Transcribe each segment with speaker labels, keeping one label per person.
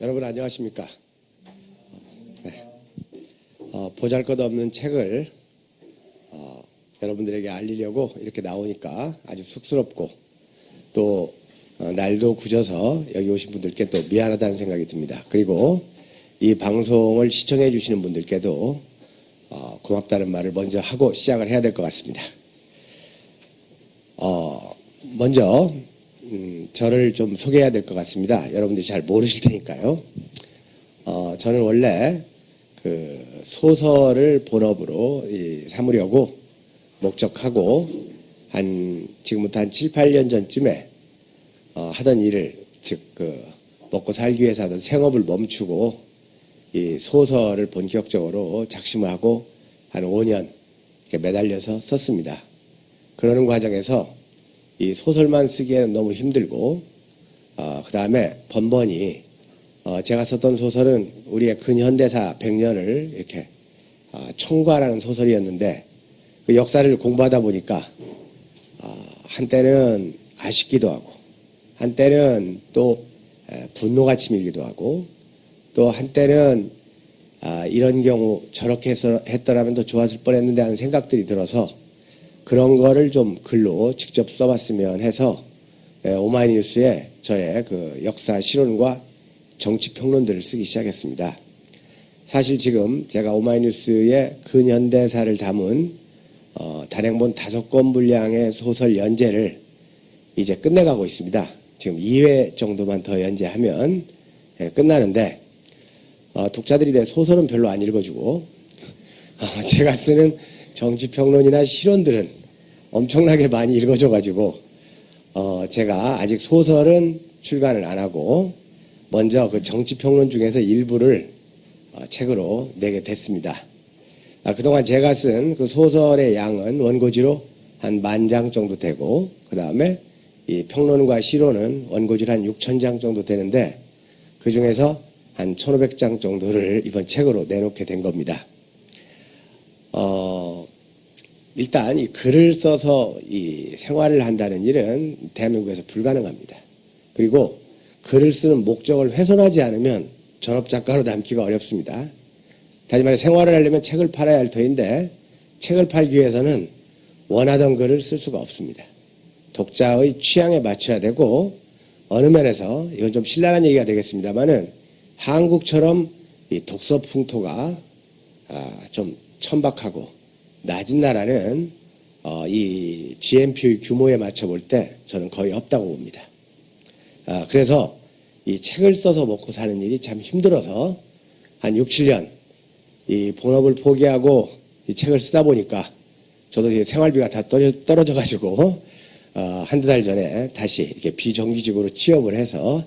Speaker 1: 여러분 안녕하십니까? 네. 보잘것없는 책을 여러분들에게 알리려고 이렇게 나오니까 아주 쑥스럽고 또 날도 굳어서 여기 오신 분들께 또 미안하다는 생각이 듭니다. 그리고 이 방송을 시청해 주시는 분들께도 고맙다는 말을 먼저 하고 시작을 해야 될 것 같습니다. 먼저 저를 좀 소개해야 될 것 같습니다. 여러분들이 잘 모르실 테니까요. 저는 원래 그 소설을 본업으로 삼으려고 목적하고 지금부터 한 7, 8년 전쯤에 하던 일을 즉 먹고 살기 위해서 하던 생업을 멈추고 이 소설을 본격적으로 작심하고 한 5년 이렇게 매달려서 썼습니다. 그러는 과정에서 이 소설만 쓰기에는 너무 힘들고 그 다음에 번번이 제가 썼던 소설은 우리의 근현대사 100년을 이렇게 총괄하는 소설이었는데 그 역사를 공부하다 보니까 한때는 아쉽기도 하고 한때는 또 분노가 치밀기도 하고 또 한때는 이런 경우 저렇게 했더라면 더 좋았을 뻔했는데 하는 생각들이 들어서 그런 거를 좀 글로 직접 써봤으면 해서 오마이뉴스에 저의 그 역사 실론과 정치 평론들을 쓰기 시작했습니다. 사실 지금 제가 오마이뉴스의 근현대사를 담은 단행본 5권 분량의 소설 연재를 이제 끝내가고 있습니다. 지금 2회 정도만 더 연재하면 끝나는데 독자들이 내 소설은 별로 안 읽어주고 제가 쓰는 정치평론이나 실론들은 엄청나게 많이 읽어줘가지고 제가 아직 소설은 출간을 안 하고 먼저 그 정치평론 중에서 일부를 책으로 내게 됐습니다. 그동안 제가 쓴 그 소설의 양은 원고지로 한 10,000장 정도 되고 그 다음에 이 평론과 실론은 원고지로 한 6,000장 정도 되는데 그 중에서 한 1,500장 정도를 이번 책으로 내놓게 된 겁니다. 일단 이 글을 써서 이 생활을 한다는 일은 대한민국에서 불가능합니다. 그리고 글을 쓰는 목적을 훼손하지 않으면 전업작가로 남기가 어렵습니다. 다시 말해 생활을 하려면 책을 팔아야 할 터인데 책을 팔기 위해서는 원하던 글을 쓸 수가 없습니다. 독자의 취향에 맞춰야 되고 어느 면에서 이건 좀 신랄한 얘기가 되겠습니다만은 한국처럼 이 독서 풍토가 좀 천박하고 낮은 나라는 이 GNP의 규모에 맞춰 볼 때 저는 거의 없다고 봅니다. 그래서 이 책을 써서 먹고 사는 일이 참 힘들어서 한 6, 7년 이 본업을 포기하고 이 책을 쓰다 보니까 저도 생활비가 다 떨어져 가지고 한두 달 전에 다시 이렇게 비정규직으로 취업을 해서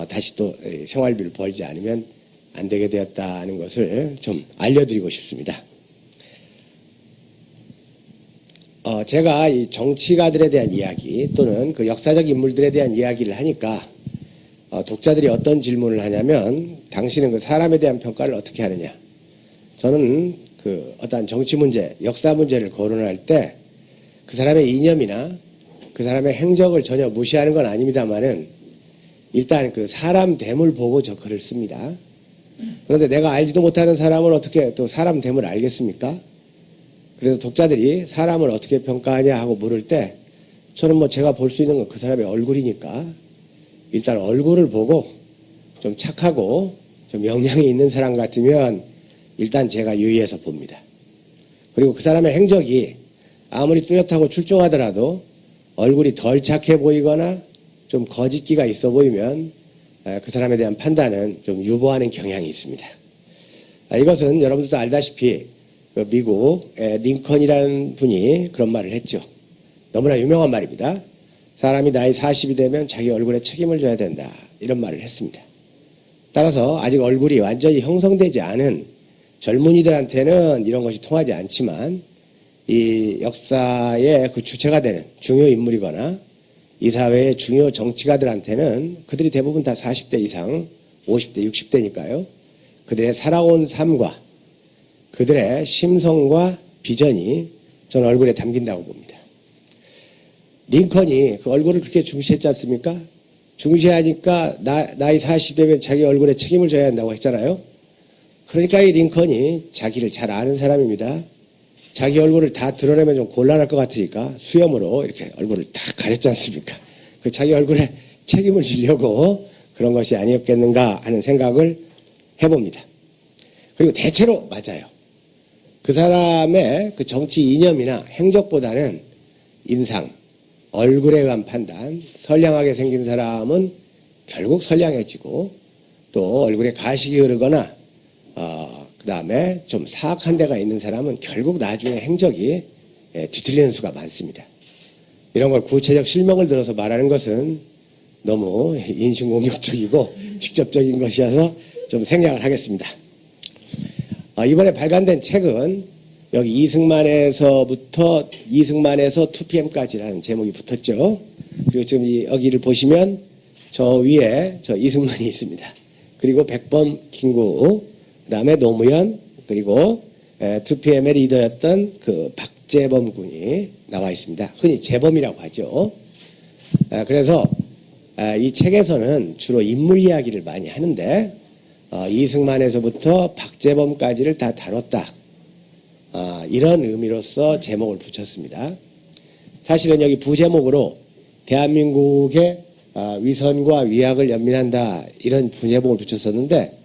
Speaker 1: 다시 또 생활비를 벌지 않으면 안 되게 되었다는 것을 좀 알려드리고 싶습니다. 제가 이 정치가들에 대한 이야기 또는 그 역사적 인물들에 대한 이야기를 하니까 독자들이 어떤 질문을 하냐면 당신은 그 사람에 대한 평가를 어떻게 하느냐. 저는 그 어떠한 정치 문제, 역사 문제를 거론할 때 그 사람의 이념이나 그 사람의 행적을 전혀 무시하는 건 아닙니다만은 일단 그 사람 됨을 보고 저 글을 씁니다. 그런데 내가 알지도 못하는 사람을 어떻게 또 사람 됨을 알겠습니까? 그래서 독자들이 사람을 어떻게 평가하냐 하고 물을 때 저는 뭐 제가 볼 수 있는 건 그 사람의 얼굴이니까 일단 얼굴을 보고 좀 착하고 좀 영향이 있는 사람 같으면 일단 제가 유의해서 봅니다. 그리고 그 사람의 행적이 아무리 뚜렷하고 출중하더라도 얼굴이 덜 착해 보이거나 좀 거짓기가 있어 보이면 그 사람에 대한 판단은 좀 유보하는 경향이 있습니다. 이것은 여러분들도 알다시피 그 미국의 링컨이라는 분이 그런 말을 했죠. 너무나 유명한 말입니다. 사람이 나이 40이 되면 자기 얼굴에 책임을 져야 된다. 이런 말을 했습니다. 따라서 아직 얼굴이 완전히 형성되지 않은 젊은이들한테는 이런 것이 통하지 않지만 이 역사의 그 주체가 되는 중요 인물이거나 이 사회의 중요 정치가들한테는 그들이 대부분 다 40대 이상, 50대, 60대니까요. 그들의 살아온 삶과 그들의 심성과 비전이 저는 얼굴에 담긴다고 봅니다. 링컨이 그 얼굴을 그렇게 중시했지 않습니까? 중시하니까 나이 40대면 자기 얼굴에 책임을 져야 한다고 했잖아요. 그러니까 이 링컨이 자기를 잘 아는 사람입니다. 자기 얼굴을 다 드러내면 좀 곤란할 것 같으니까 수염으로 이렇게 얼굴을 다 가렸지 않습니까? 그 자기 얼굴에 책임을 지려고 그런 것이 아니었겠는가 하는 생각을 해봅니다. 그리고 대체로 맞아요. 그 사람의 그 정치 이념이나 행적보다는 인상, 얼굴에 의한 판단, 선량하게 생긴 사람은 결국 선량해지고 또 얼굴에 가식이 흐르거나 그 다음에 좀 사악한 데가 있는 사람은 결국 나중에 행적이 뒤틀리는 수가 많습니다. 이런 걸 구체적 실명을 들어서 말하는 것은 너무 인신공격적이고 직접적인 것이어서 좀 생략을 하겠습니다. 이번에 발간된 책은 여기 이승만에서 2PM까지라는 제목이 붙었죠. 그리고 지금 여기를 보시면 저 위에 저 이승만이 있습니다. 그리고 백범, 김구, 그 다음에 노무현, 그리고 2PM의 리더였던 그 박재범 군이 나와 있습니다. 흔히 재범이라고 하죠. 그래서 이 책에서는 주로 인물 이야기를 많이 하는데 이승만에서부터 박재범까지를 다 다뤘다. 이런 의미로서 제목을 붙였습니다. 사실은 여기 부제목으로 대한민국의 위선과 위약을 연민한다 이런 부제목을 붙였었는데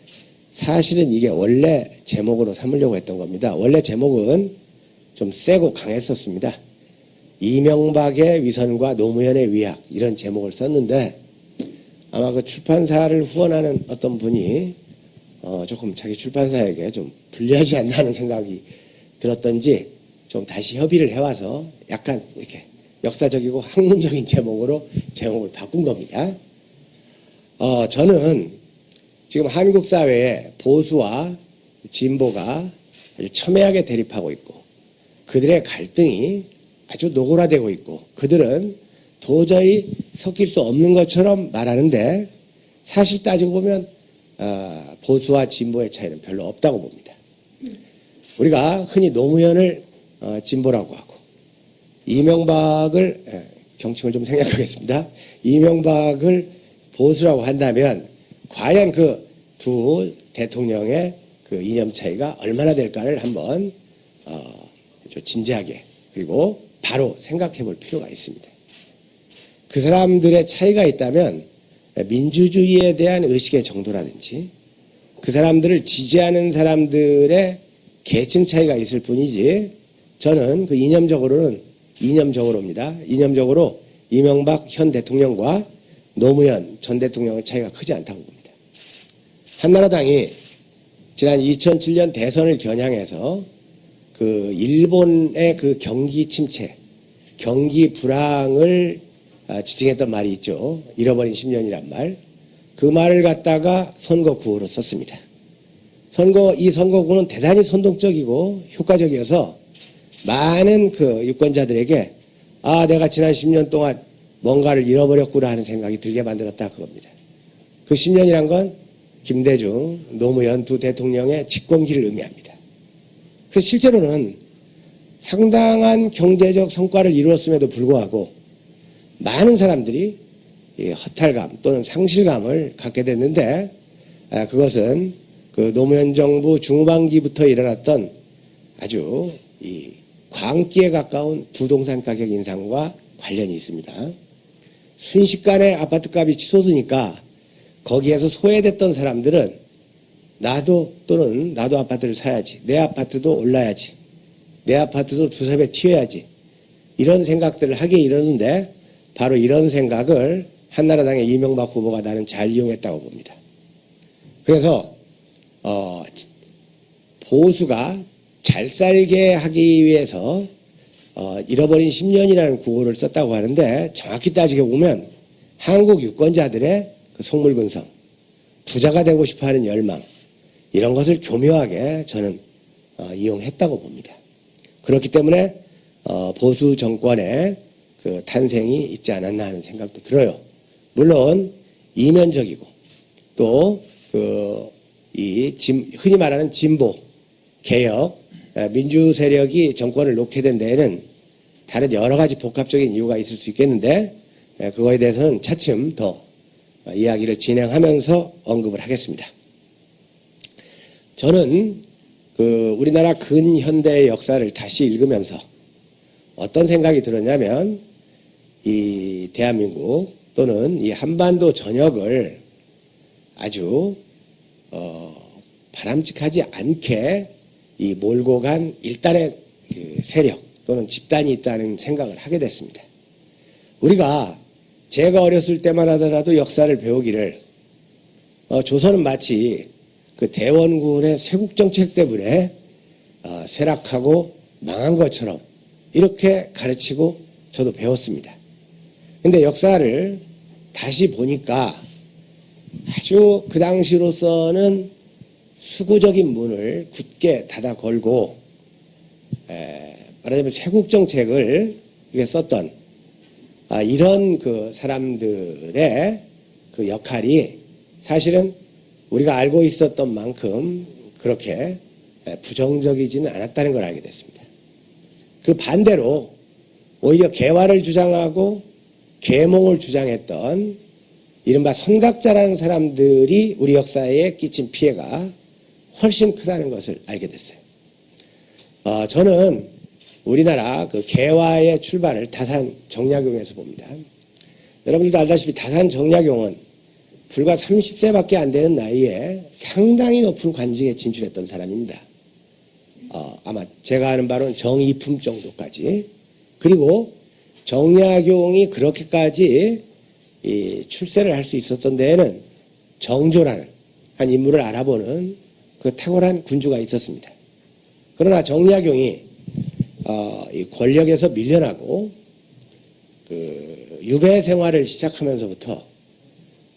Speaker 1: 사실은 이게 원래 제목으로 삼으려고 했던 겁니다. 원래 제목은 좀 세고 강했었습니다. 이명박의 위선과 노무현의 위약 이런 제목을 썼는데 아마 그 출판사를 후원하는 어떤 분이 조금 자기 출판사에게 좀 불리하지 않나 하는 생각이 들었던지 좀 다시 협의를 해와서 약간 이렇게 역사적이고 학문적인 제목으로 제목을 바꾼 겁니다. 저는 지금 한국 사회에 보수와 진보가 아주 첨예하게 대립하고 있고 그들의 갈등이 아주 노골화되고 있고 그들은 도저히 섞일 수 없는 것처럼 말하는데 사실 따지고 보면 보수와 진보의 차이는 별로 없다고 봅니다. 우리가 흔히 노무현을 진보라고 하고 이명박을 경칭을 좀 생략하겠습니다. 이명박을 보수라고 한다면 과연 그 두 대통령의 그 이념 차이가 얼마나 될까를 한번 좀 진지하게 그리고 바로 생각해 볼 필요가 있습니다. 그 사람들의 차이가 있다면 민주주의에 대한 의식의 정도라든지 그 사람들을 지지하는 사람들의 계층 차이가 있을 뿐이지 저는 그 이념적으로입니다. 이념적으로 이명박 현 대통령과 노무현 전 대통령의 차이가 크지 않다고 봅니다. 한나라당이 지난 2007년 대선을 겨냥해서 그 일본의 그 경기 침체, 경기 불황을 지칭했던 말이 있죠. 잃어버린 10년이란 말. 그 말을 갖다가 선거구호로 썼습니다. 이 선거구는 대단히 선동적이고 효과적이어서 많은 그 유권자들에게 내가 지난 10년 동안 뭔가를 잃어버렸구나 하는 생각이 들게 만들었다 그겁니다. 그 10년이란 건 김대중, 노무현 두 대통령의 집권기를 의미합니다. 그래서 실제로는 상당한 경제적 성과를 이루었음에도 불구하고 많은 사람들이 허탈감 또는 상실감을 갖게 됐는데 그것은 그 노무현 정부 중후반기부터 일어났던 아주 이 광기에 가까운 부동산 가격 인상과 관련이 있습니다. 순식간에 아파트값이 치솟으니까 거기에서 소외됐던 사람들은 나도 아파트를 사야지. 내 아파트도 올라야지. 내 아파트도 두세 배 튀어야지. 이런 생각들을 하게 이러는데 바로 이런 생각을 한나라당의 이명박 후보가 나는 잘 이용했다고 봅니다. 그래서 보수가 잘 살게 하기 위해서 잃어버린 10년이라는 구호를 썼다고 하는데 정확히 따지게 보면 한국 유권자들의 그 속물근성, 부자가 되고 싶어하는 열망 이런 것을 교묘하게 저는 이용했다고 봅니다. 그렇기 때문에 보수 정권의 그 탄생이 있지 않았나 하는 생각도 들어요. 물론 이면적이고 또 흔히 말하는 진보, 개혁, 민주 세력이 정권을 놓게 된 데에는 다른 여러 가지 복합적인 이유가 있을 수 있겠는데 그거에 대해서는 차츰 더 이야기를 진행하면서 언급을 하겠습니다. 저는 우리나라 근현대의 역사를 다시 읽으면서 어떤 생각이 들었냐면, 이 대한민국 또는 이 한반도 전역을 아주 바람직하지 않게 이 몰고 간 일단의 그 세력 또는 집단이 있다는 생각을 하게 됐습니다. 우리가 제가 어렸을 때만 하더라도 역사를 배우기를 조선은 마치 그 대원군의 쇄국정책 때문에 쇠락하고 망한 것처럼 이렇게 가르치고 저도 배웠습니다. 근데 역사를 다시 보니까 아주 그 당시로서는 수구적인 문을 굳게 닫아 걸고 말하자면 쇄국정책을 썼던 이런 그 사람들의 그 역할이 사실은 우리가 알고 있었던 만큼 그렇게 부정적이지는 않았다는 걸 알게 됐습니다. 그 반대로 오히려 개화를 주장하고 계몽을 주장했던 이른바 선각자라는 사람들이 우리 역사에 끼친 피해가 훨씬 크다는 것을 알게 됐어요. 저는 우리나라 그 개화의 출발을 다산 정약용에서 봅니다. 여러분들도 알다시피 다산 정약용은 불과 30세밖에 안 되는 나이에 상당히 높은 관직에 진출했던 사람입니다. 아마 제가 아는 바로는 정이품 정도까지. 그리고 정약용이 그렇게까지 출세를 할 수 있었던 데에는 정조라는 한 인물을 알아보는 그 탁월한 군주가 있었습니다. 그러나 정약용이 이 권력에서 밀려나고 그 유배 생활을 시작하면서부터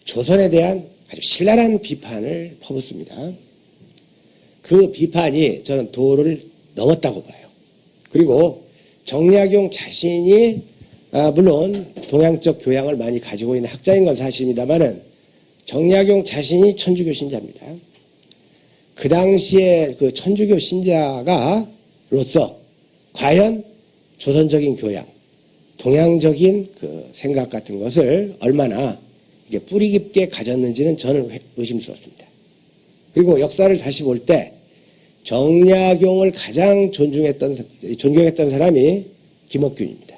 Speaker 1: 조선에 대한 아주 신랄한 비판을 퍼붓습니다. 그 비판이 저는 도를 넘었다고 봐요. 그리고 정약용 자신이 물론 동양적 교양을 많이 가지고 있는 학자인 건 사실입니다만은 정약용 자신이 천주교 신자입니다. 그 당시에 그 천주교 신자가로서 과연 조선적인 교양, 동양적인 그 생각 같은 것을 얼마나 이게 뿌리 깊게 가졌는지는 저는 의심스럽습니다. 그리고 역사를 다시 볼 때 정약용을 가장 존경했던 사람이 김옥균입니다.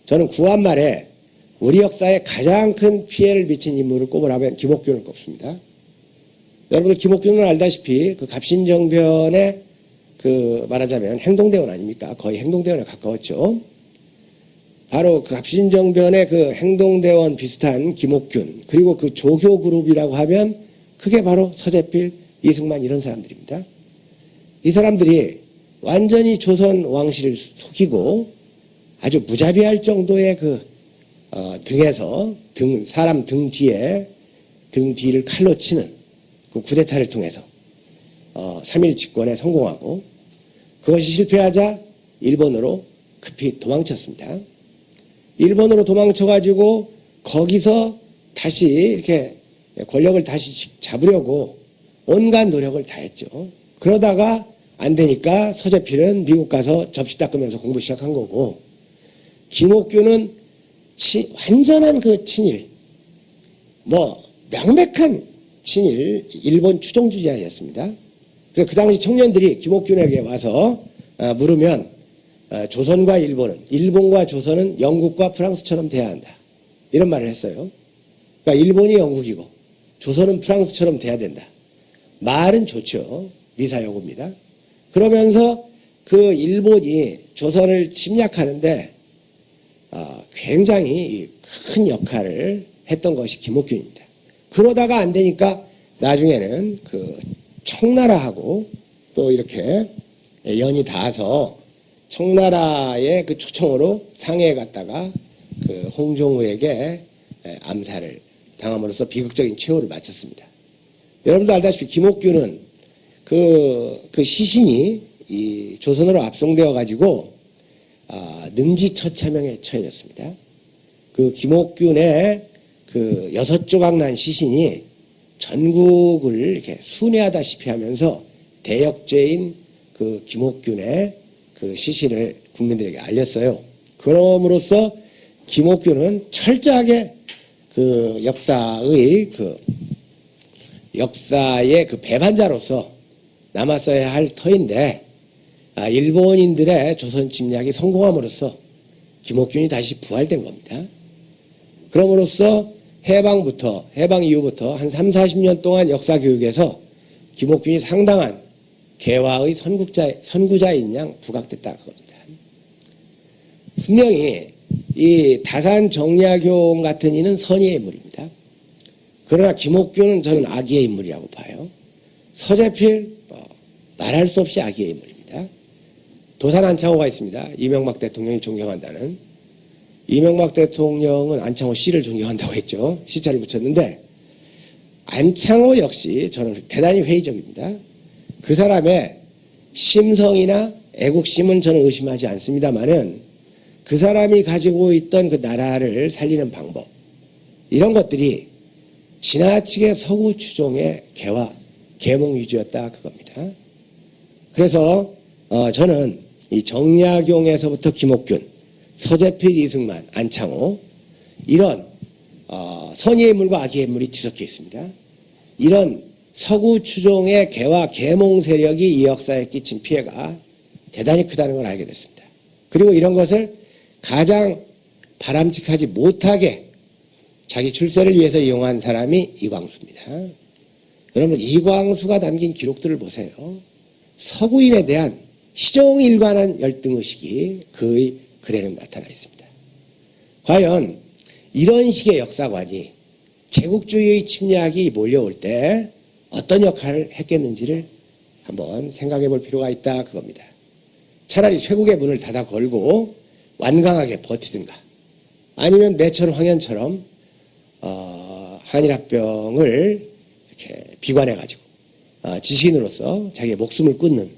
Speaker 1: 저는 구한 말에 우리 역사에 가장 큰 피해를 미친 인물을 꼽으라면 김옥균을 꼽습니다. 여러분들 김옥균은 알다시피 그 갑신정변의 그 말하자면 행동대원 아닙니까? 거의 행동대원에 가까웠죠. 바로 그 갑신정변의 그 행동대원 비슷한 김옥균, 그리고 그 조교그룹이라고 하면 그게 바로 서재필, 이승만 이런 사람들입니다. 이 사람들이 완전히 조선 왕실을 속이고 아주 무자비할 정도의 그 등에서 사람 등 뒤를 칼로 치는 그 쿠데타를 통해서 3.1 집권에 성공하고 그것이 실패하자 일본으로 급히 도망쳤습니다. 일본으로 도망쳐가지고 거기서 다시 이렇게 권력을 다시 잡으려고 온갖 노력을 다했죠. 그러다가 안 되니까 서재필은 미국 가서 접시 닦으면서 공부 시작한 거고, 김옥균은 완전한 그 친일, 명백한 친일 일본 추종주의자였습니다. 그 당시 청년들이 김옥균에게 와서 물으면 조선과 일본과 조선은 영국과 프랑스처럼 돼야 한다, 이런 말을 했어요. 그러니까 일본이 영국이고 조선은 프랑스처럼 돼야 된다. 말은 좋죠. 미사여구입니다. 그러면서 그 일본이 조선을 침략하는데 굉장히 큰 역할을 했던 것이 김옥균입니다. 그러다가 안 되니까 나중에는 그 청나라하고 또 이렇게 연이 닿아서 청나라의 그 초청으로 상해에 갔다가 그 홍종우에게 암살을 당함으로써 비극적인 최후를 마쳤습니다. 여러분도 알다시피 김옥균은 그 시신이 이 조선으로 압송되어 가지고 능지처참형에 처해졌습니다. 그 김옥균의 그 6조각 난 시신이 전국을 이렇게 순회하다시피 하면서 대역죄인 그 김옥균의 그 시신을 국민들에게 알렸어요. 그럼으로써 김옥균은 철저하게 그 역사의 역사의 그 배반자로서 남았어야 할 터인데, 일본인들의 조선 침략이 성공함으로써 김옥균이 다시 부활된 겁니다. 그럼으로써 해방 이후부터 한 3, 40년 동안 역사 교육에서 김옥균이 상당한 개화의 선구자인 양 부각됐다 그겁니다. 분명히 이 다산 정약용 같은 이는 선의의 인물입니다. 그러나 김옥균은 저는 악의의 인물이라고 봐요. 서재필 말할 수 없이 악의의 인물입니다. 도산 안창호가 있습니다. 이명박 대통령이 존경한다는. 이명박 대통령은 안창호 씨를 존경한다고 했죠. 시자를 붙였는데 안창호 역시 저는 대단히 회의적입니다. 그 사람의 심성이나 애국심은 저는 의심하지 않습니다만은 그 사람이 가지고 있던 그 나라를 살리는 방법, 이런 것들이 지나치게 서구 추종의 개화, 계몽 위주였다 그겁니다. 그래서 저는 이 정약용에서부터 김옥균, 서재필, 이승만, 안창호, 이런 선의의 인물과 악의의 인물이 뒤섞여 있습니다. 이런 서구 추종의 개화, 계몽 세력이 이 역사에 끼친 피해가 대단히 크다는 걸 알게 됐습니다. 그리고 이런 것을 가장 바람직하지 못하게 자기 출세를 위해서 이용한 사람이 이광수입니다. 여러분, 이광수가 남긴 기록들을 보세요. 서구인에 대한 시종일관한 열등의식이 그의 글에는 나타나 있습니다. 과연 이런 식의 역사관이 제국주의의 침략이 몰려올 때 어떤 역할을 했겠는지를 한번 생각해 볼 필요가 있다 그겁니다. 차라리 쇄국의 문을 닫아 걸고 완강하게 버티든가, 아니면 매천 황현처럼 한일합병을 이렇게 비관해 가지고 지신으로서 자기의 목숨을 끊는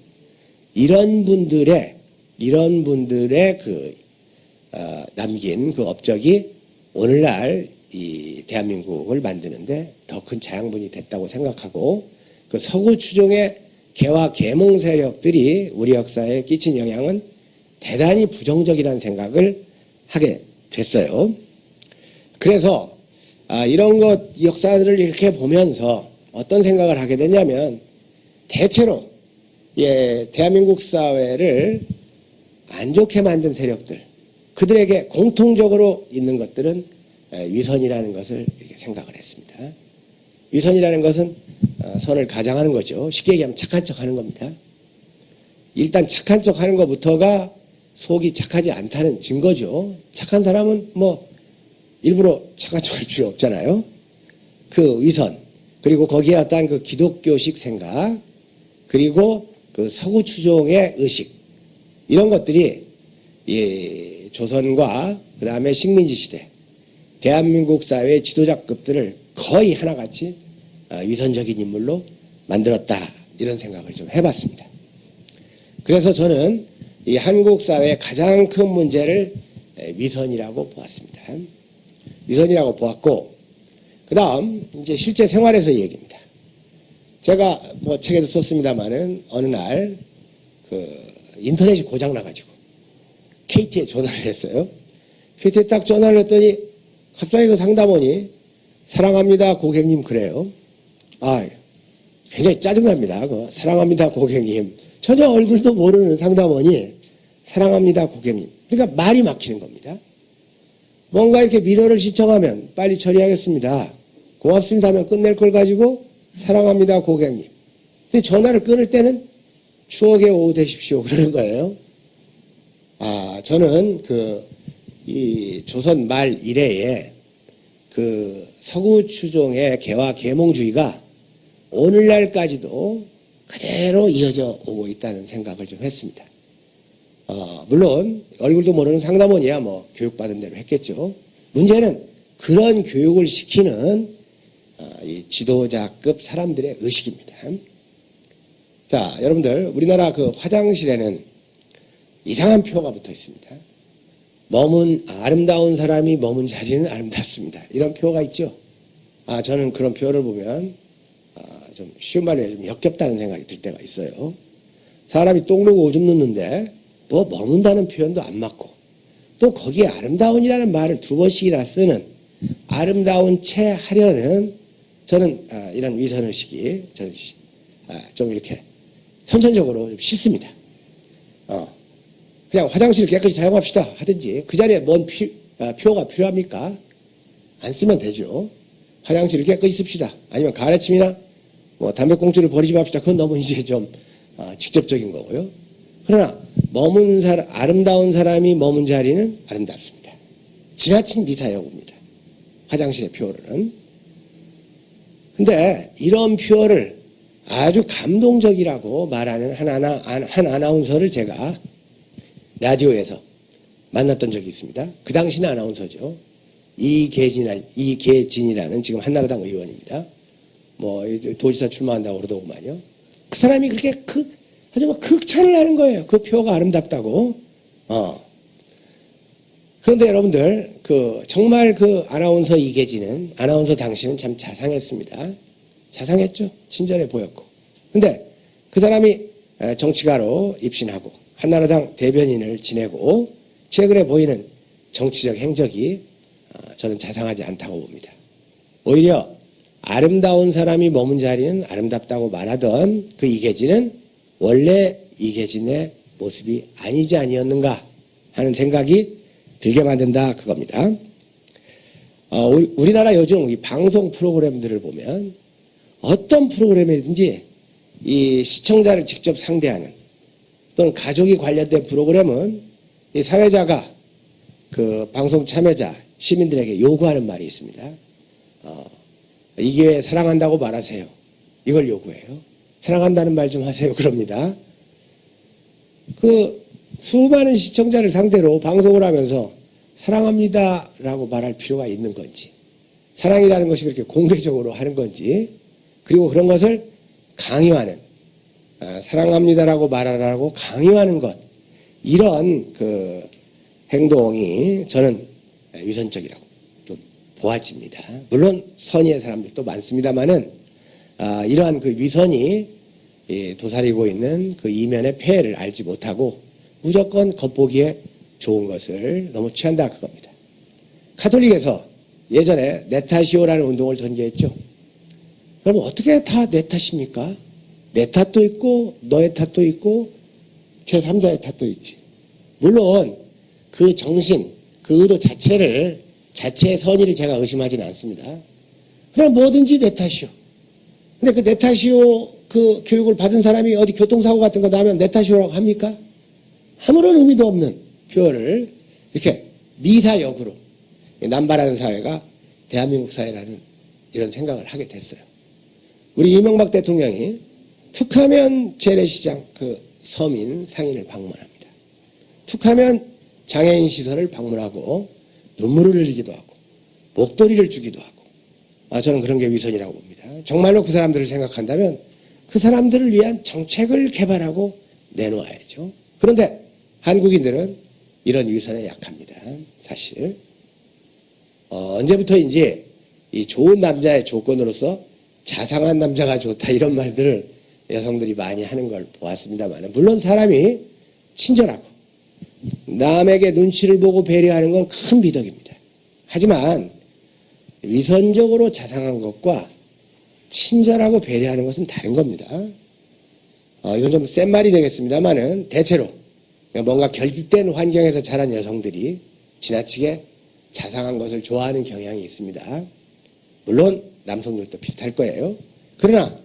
Speaker 1: 이런 분들의 그 남긴 그 업적이 오늘날 이 대한민국을 만드는데 더 큰 자양분이 됐다고 생각하고, 그 서구 추종의 개화 계몽 세력들이 우리 역사에 끼친 영향은 대단히 부정적이라는 생각을 하게 됐어요. 그래서 이런 역사들을 이렇게 보면서 어떤 생각을 하게 되냐면, 대체로 대한민국 사회를 안 좋게 만든 세력들, 그들에게 공통적으로 있는 것들은 위선이라는 것을 이렇게 생각을 했습니다. 위선이라는 것은 선을 가장하는 거죠. 쉽게 얘기하면 착한 척 하는 겁니다. 일단 착한 척 하는 것부터가 속이 착하지 않다는 증거죠. 착한 사람은 뭐 일부러 착한 척 할 필요 없잖아요. 그 위선, 그리고 거기에 어떤 그 기독교식 생각, 그리고 그 서구 추종의 의식, 이런 것들이 이 조선과 그 다음에 식민지 시대 대한민국 사회의 지도자급들을 거의 하나같이 위선적인 인물로 만들었다, 이런 생각을 좀 해봤습니다. 그래서 저는 이 한국 사회의 가장 큰 문제를 위선이라고 보았습니다. 위선이라고 보았고, 그 다음 이제 실제 생활에서 얘기입니다. 제가 뭐 책에도 썼습니다만은 어느 날 그 인터넷이 고장 나가지고 KT에 전화를 했어요. KT에 딱 전화를 했더니 갑자기 그 상담원이 사랑합니다 고객님 그래요. 굉장히 짜증납니다. 사랑합니다 고객님. 전혀 얼굴도 모르는 상담원이 사랑합니다 고객님. 그러니까 말이 막히는 겁니다. 뭔가 이렇게 민원을 신청하면 빨리 처리하겠습니다, 고맙습니다 하면 끝낼 걸 가지고 사랑합니다 고객님. 근데 전화를 끊을 때는 추억의 오후 되십시오 그러는 거예요. 저는 이 조선 말 이래에 그 서구 추종의 개화 계몽주의가 오늘날까지도 그대로 이어져 오고 있다는 생각을 좀 했습니다. 물론 얼굴도 모르는 상담원이야 뭐 교육받은 대로 했겠죠. 문제는 그런 교육을 시키는 이 지도자급 사람들의 의식입니다. 자, 여러분들, 우리나라 그 화장실에는 이상한 표가 붙어 있습니다. 아름다운 사람이 머문 자리는 아름답습니다, 이런 표가 있죠. 저는 그런 표를 보면 좀 쉬운 말로 좀 역겹다는 생각이 들 때가 있어요. 사람이 똥 누고 오줌 누는데 머문다는 표현도 안 맞고, 또 거기에 아름다운이라는 말을 2번씩이나 쓰는 아름다운 채 하려는 저는 이런 위선의식이 저는 좀 이렇게 선천적으로 좀 싫습니다. 그냥 화장실을 깨끗이 사용합시다 하든지 그 자리에 뭔 표가 필요합니까? 안 쓰면 되죠. 화장실을 깨끗이 씁시다. 아니면 가래침이나 뭐 담배꽁초를 버리지 맙시다. 그건 너무 이제 좀 직접적인 거고요. 그러나 아름다운 사람이 머문 자리는 아름답습니다. 지나친 미사여구입니다. 화장실의 표현은. 근데 이런 표현을 아주 감동적이라고 말하는 한 아나운서를 제가 라디오에서 만났던 적이 있습니다. 그 당시는 아나운서죠. 이계진이라는 지금 한나라당 의원입니다. 뭐 도지사 출마한다고 그러더구만요. 그 사람이 그렇게 아주 막 극찬을 하는 거예요. 그 표가 아름답다고. 그런데 여러분들 정말 그 아나운서 이계진은 아나운서 당시는 참 자상했습니다. 자상했죠. 친절해 보였고. 근데 그 사람이 정치가로 입신하고 한나라당 대변인을 지내고 최근에 보이는 정치적 행적이 저는 자상하지 않다고 봅니다. 오히려 아름다운 사람이 머문 자리는 아름답다고 말하던 그 이계진은 원래 이계진의 모습이 아니지 아니었는가 하는 생각이 들게 만든다 그겁니다. 우리나라 요즘 이 방송 프로그램들을 보면 어떤 프로그램이든지 이 시청자를 직접 상대하는 또는 가족이 관련된 프로그램은 이 사회자가 그 방송 참여자 시민들에게 요구하는 말이 있습니다. 이게 사랑한다고 말하세요. 이걸 요구해요. 사랑한다는 말 좀 하세요. 그럽니다. 그 수많은 시청자를 상대로 방송을 하면서 사랑합니다라고 말할 필요가 있는 건지, 사랑이라는 것이 그렇게 공개적으로 하는 건지, 그리고 그런 것을 강요하는, 사랑합니다라고 말하라고 강요하는 것, 이런 그 행동이 저는 위선적이라고 좀 보아집니다. 물론 선의의 사람들도 많습니다만은 이러한 그 위선이 도사리고 있는 그 이면의 폐해를 알지 못하고 무조건 겉보기에 좋은 것을 너무 취한다 그겁니다. 가톨릭에서 예전에 내 탓이오라는 운동을 전개했죠. 그러면 어떻게 다 내 탓입니까? 내 탓도 있고 너의 탓도 있고 제3자의 탓도 있지. 물론 그 정신, 그 의도 자체의 선의를 제가 의심하지는 않습니다. 그럼 뭐든지 내 탓이오. 근데 그 내 탓이오 그 교육을 받은 사람이 어디 교통사고 같은 거 나면 내 탓이오라고 합니까? 아무런 의미도 없는 표현을 이렇게 미사역으로 남발하는 사회가 대한민국 사회라는 이런 생각을 하게 됐어요. 우리 이명박 대통령이 툭하면 재래시장 그 서민 상인을 방문합니다. 툭하면 장애인 시설을 방문하고 눈물을 흘리기도 하고 목도리를 주기도 하고 저는 그런 게 위선이라고 봅니다. 정말로 그 사람들을 생각한다면 그 사람들을 위한 정책을 개발하고 내놓아야죠. 그런데 한국인들은 이런 위선에 약합니다. 사실 언제부터인지 이 좋은 남자의 조건으로서 자상한 남자가 좋다 이런 말들을 여성들이 많이 하는 걸 보았습니다만 물론 사람이 친절하고 남에게 눈치를 보고 배려하는 건 큰 미덕입니다. 하지만 위선적으로 자상한 것과 친절하고 배려하는 것은 다른 겁니다. 이건 좀 센 말이 되겠습니다만은 대체로 뭔가 결핍된 환경에서 자란 여성들이 지나치게 자상한 것을 좋아하는 경향이 있습니다. 물론 남성들도 비슷할 거예요. 그러나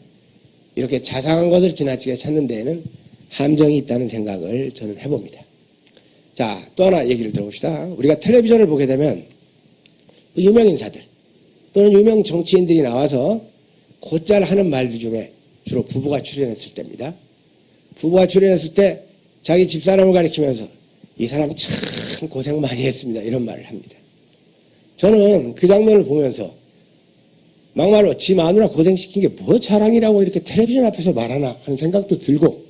Speaker 1: 이렇게 자상한 것을 지나치게 찾는 데에는 함정이 있다는 생각을 저는 해봅니다. 자, 또 하나 얘기를 들어봅시다. 우리가 텔레비전을 보게 되면 유명 인사들 또는 유명 정치인들이 나와서 곧잘 하는 말들 중에 주로 부부가 출연했을 때입니다. 부부가 출연했을 때 자기 집사람을 가리키면서 이 사람 참 고생 많이 했습니다. 이런 말을 합니다. 저는 그 장면을 보면서 막말로 지 마누라 고생시킨 게 뭐 자랑이라고 이렇게 텔레비전 앞에서 말하나 하는 생각도 들고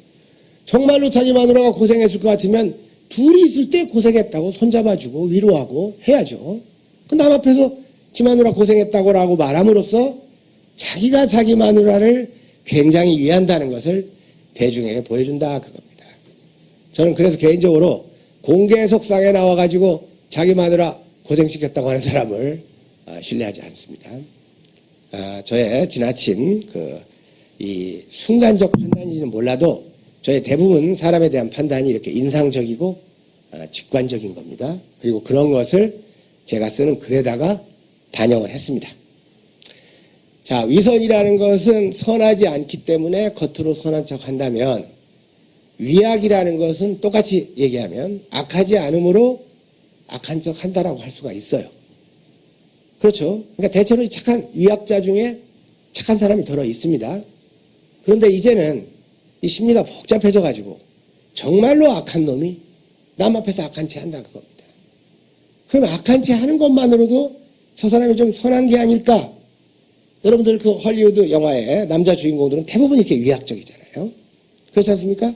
Speaker 1: 정말로 자기 마누라가 고생했을 것 같으면 둘이 있을 때 고생했다고 손잡아주고 위로하고 해야죠. 그 남 앞에서 지 마누라 고생했다고 말함으로써 자기가 자기 마누라를 굉장히 위한다는 것을 대중에게 보여준다 그겁니다. 저는 그래서 개인적으로 공개 석상에 나와가지고 자기 마누라 고생시켰다고 하는 사람을 신뢰하지 않습니다. 저의 지나친 이 순간적 판단인지는 몰라도 저의 대부분 사람에 대한 판단이 이렇게 인상적이고 직관적인 겁니다. 그리고 그런 것을 제가 쓰는 글에다가 반영을 했습니다. 자, 위선이라는 것은 선하지 않기 때문에 겉으로 선한 척 한다면, 위악이라는 것은 똑같이 얘기하면 악하지 않으므로 악한 척 한다라고 할 수가 있어요. 그렇죠? 그러니까 대체로 착한 위악자 중에 착한 사람이 들어 있습니다. 그런데 이제는 이 심리가 복잡해져 가지고 정말로 악한 놈이 남 앞에서 악한 채 한다 그겁니다. 그러면 악한 채 하는 것만으로도 저 사람이 좀 선한 게 아닐까? 여러분들 그 헐리우드 영화의 남자 주인공들은 대부분 이렇게 위악적이잖아요. 그렇지 않습니까?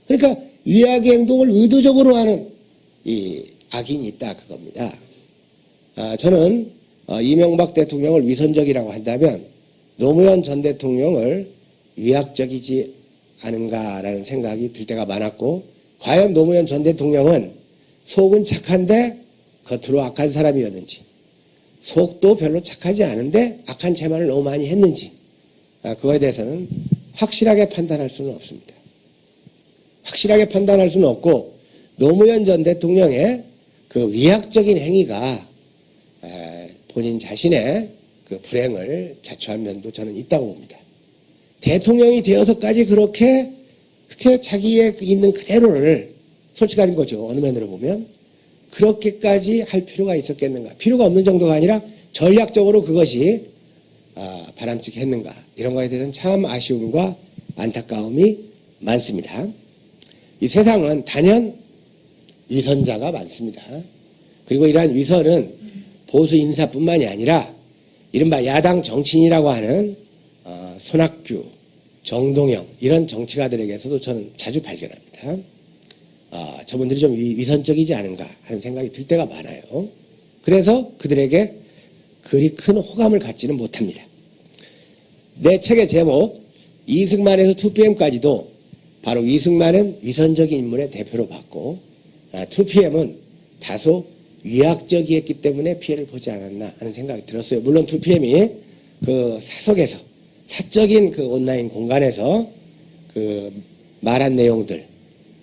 Speaker 1: 그러니까 위악의 행동을 의도적으로 하는 이 악인이 있다 그겁니다. 저는 이명박 대통령을 위선적이라고 한다면 노무현 전 대통령을 위악적이지 않은가라는 생각이 들 때가 많았고, 과연 노무현 전 대통령은 속은 착한데 겉으로 악한 사람이었는지, 속도 별로 착하지 않은데 악한 채만을 너무 많이 했는지, 그거에 대해서는 확실하게 판단할 수는 없습니다. 확실하게 판단할 수는 없고, 노무현 전 대통령의 그 위약적인 행위가 본인 자신의 그 불행을 자초한 면도 저는 있다고 봅니다. 대통령이 되어서까지 그렇게 자기의 있는 그대로를, 솔직한 거죠. 어느 면으로 보면 그렇게까지 할 필요가 있었겠는가? 필요가 없는 정도가 아니라 전략적으로 그것이 바람직했는가? 이런 거에 대해서는 참 아쉬움과 안타까움이 많습니다. 이 세상은 단연 위선자가 많습니다. 그리고 이러한 위선은 보수 인사뿐만이 아니라 이른바 야당 정치인이라고 하는 손학규, 정동영 이런 정치가들에게서도 저는 자주 발견합니다. 저분들이 좀 위선적이지 않은가 하는 생각이 들 때가 많아요. 그래서 그들에게 그리 큰 호감을 갖지는 못합니다. 내 책의 제목 이승만에서 2PM까지도 바로 이승만은 위선적인 인물의 대표로 봤고 2PM은 다소 위약적이었기 때문에 피해를 보지 않았나 하는 생각이 들었어요. 물론 2PM이 그 사석에서 사적인 그 온라인 공간에서 그 말한 내용들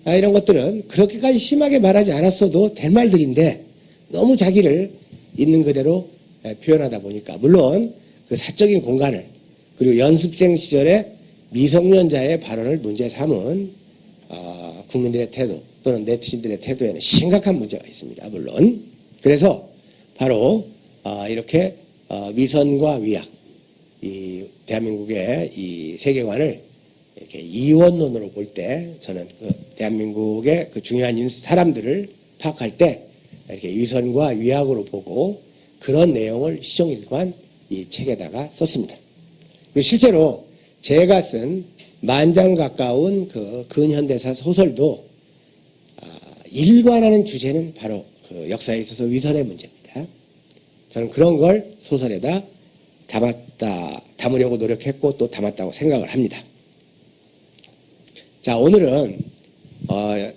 Speaker 1: 이런 것들은 그렇게까지 심하게 말하지 않았어도 될 말들인데 너무 자기를 있는 그대로 표현하다 보니까, 물론 그 사적인 공간을 그리고 연습생 시절에 미성년자의 발언을 문제 삼은 국민들의 태도 또는 네티즌들의 태도에는 심각한 문제가 있습니다. 물론 그래서 바로 이렇게 위선과 위약, 이 대한민국의 이 세계관을 이렇게 이원론으로 볼 때 저는 그 대한민국의 그 중요한 사람들을 파악할 때 이렇게 위선과 위약으로 보고 그런 내용을 시종일관 이 책에다가 썼습니다. 그리고 실제로 제가 쓴 10,000장 가까운 그 근현대사 소설도 일관하는 주제는 바로 그 역사에 있어서 위선의 문제입니다. 저는 그런 걸 소설에다 담으려고 노력했고 또 담았다고 생각을 합니다. 자, 오늘은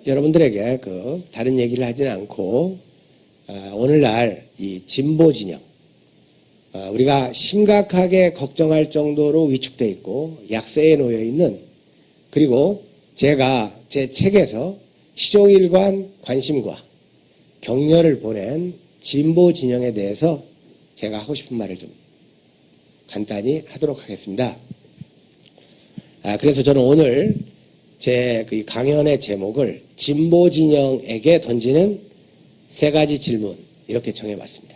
Speaker 1: 여러분들에게 그 다른 얘기를 하지는 않고 오늘날 이 진보 진영, 우리가 심각하게 걱정할 정도로 위축되어 있고 약세에 놓여 있는, 그리고 제가 제 책에서 시종일관 관심과 격려를 보낸 진보 진영에 대해서 제가 하고 싶은 말을 좀 간단히 하도록 하겠습니다. 그래서 저는 오늘 제 그 강연의 제목을 진보 진영에게 던지는 3가지 질문 이렇게 정해봤습니다.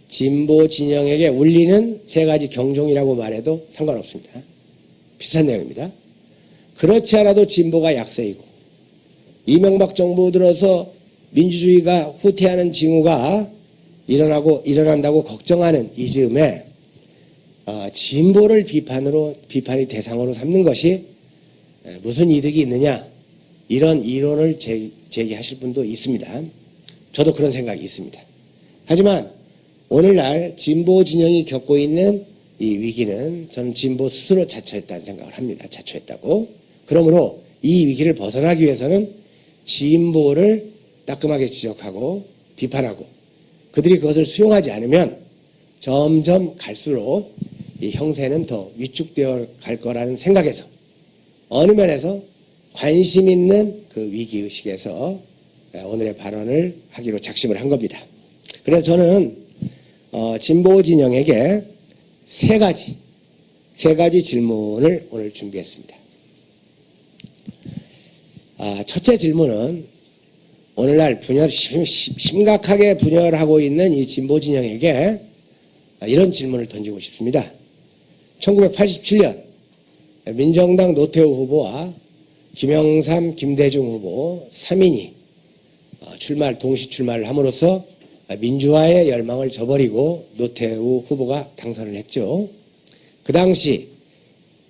Speaker 1: 진보 진영에게 울리는 3가지 경종이라고 말해도 상관없습니다. 비슷한 내용입니다. 그렇지 않아도 진보가 약세이고 이명박 정부 들어서 민주주의가 후퇴하는 징후가 일어난다고 걱정하는 이 즈음에 진보를 비판이 대상으로 삼는 것이 무슨 이득이 있느냐, 이런 이론을 제기하실 분도 있습니다. 저도 그런 생각이 있습니다. 하지만 오늘날 진보 진영이 겪고 있는 이 위기는 저는 진보 스스로 자초했다는 생각을 합니다. 자초했다고. 그러므로 이 위기를 벗어나기 위해서는 진보를 따끔하게 지적하고 비판하고 그들이 그것을 수용하지 않으면 점점 갈수록 이 형세는 더 위축되어 갈 거라는 생각에서 어느 면에서 관심 있는 그 위기의식에서 오늘의 발언을 하기로 작심을 한 겁니다. 그래서 저는 진보 진영에게 세 가지 질문을 오늘 준비했습니다. 첫째 질문은 오늘날 심각하게 분열하고 있는 이 진보 진영에게 이런 질문을 던지고 싶습니다. 1987년 민정당 노태우 후보와 김영삼, 김대중 후보 3인이 동시 출마를 함으로써 민주화의 열망을 저버리고 노태우 후보가 당선을 했죠. 그 당시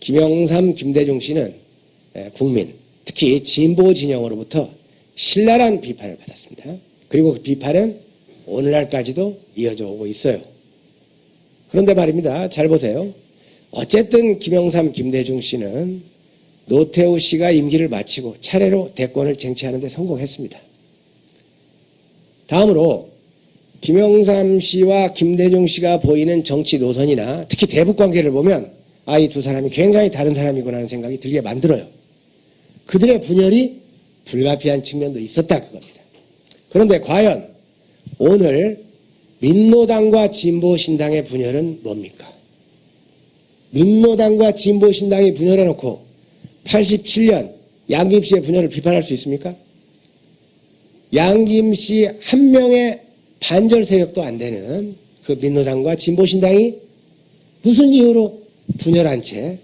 Speaker 1: 김영삼, 김대중 씨는 국민, 특히 진보 진영으로부터 신랄한 비판을 받았습니다. 그리고 그 비판은 오늘날까지도 이어져 오고 있어요. 그런데 말입니다. 잘 보세요. 어쨌든 김영삼, 김대중 씨는 노태우 씨가 임기를 마치고 차례로 대권을 쟁취하는 데 성공했습니다. 다음으로 김영삼 씨와 김대중 씨가 보이는 정치 노선이나 특히 대북 관계를 보면 이 두 사람이 굉장히 다른 사람이구나 하는 생각이 들게 만들어요. 그들의 분열이 불가피한 측면도 있었다 그겁니다. 그런데 과연 오늘 민노당과 진보신당의 분열은 뭡니까? 민노당과 진보신당이 분열해놓고 87년 양김씨의 분열을 비판할 수 있습니까? 양김씨 한 명의 반절 세력도 안 되는 그 민노당과 진보신당이 무슨 이유로 분열한 채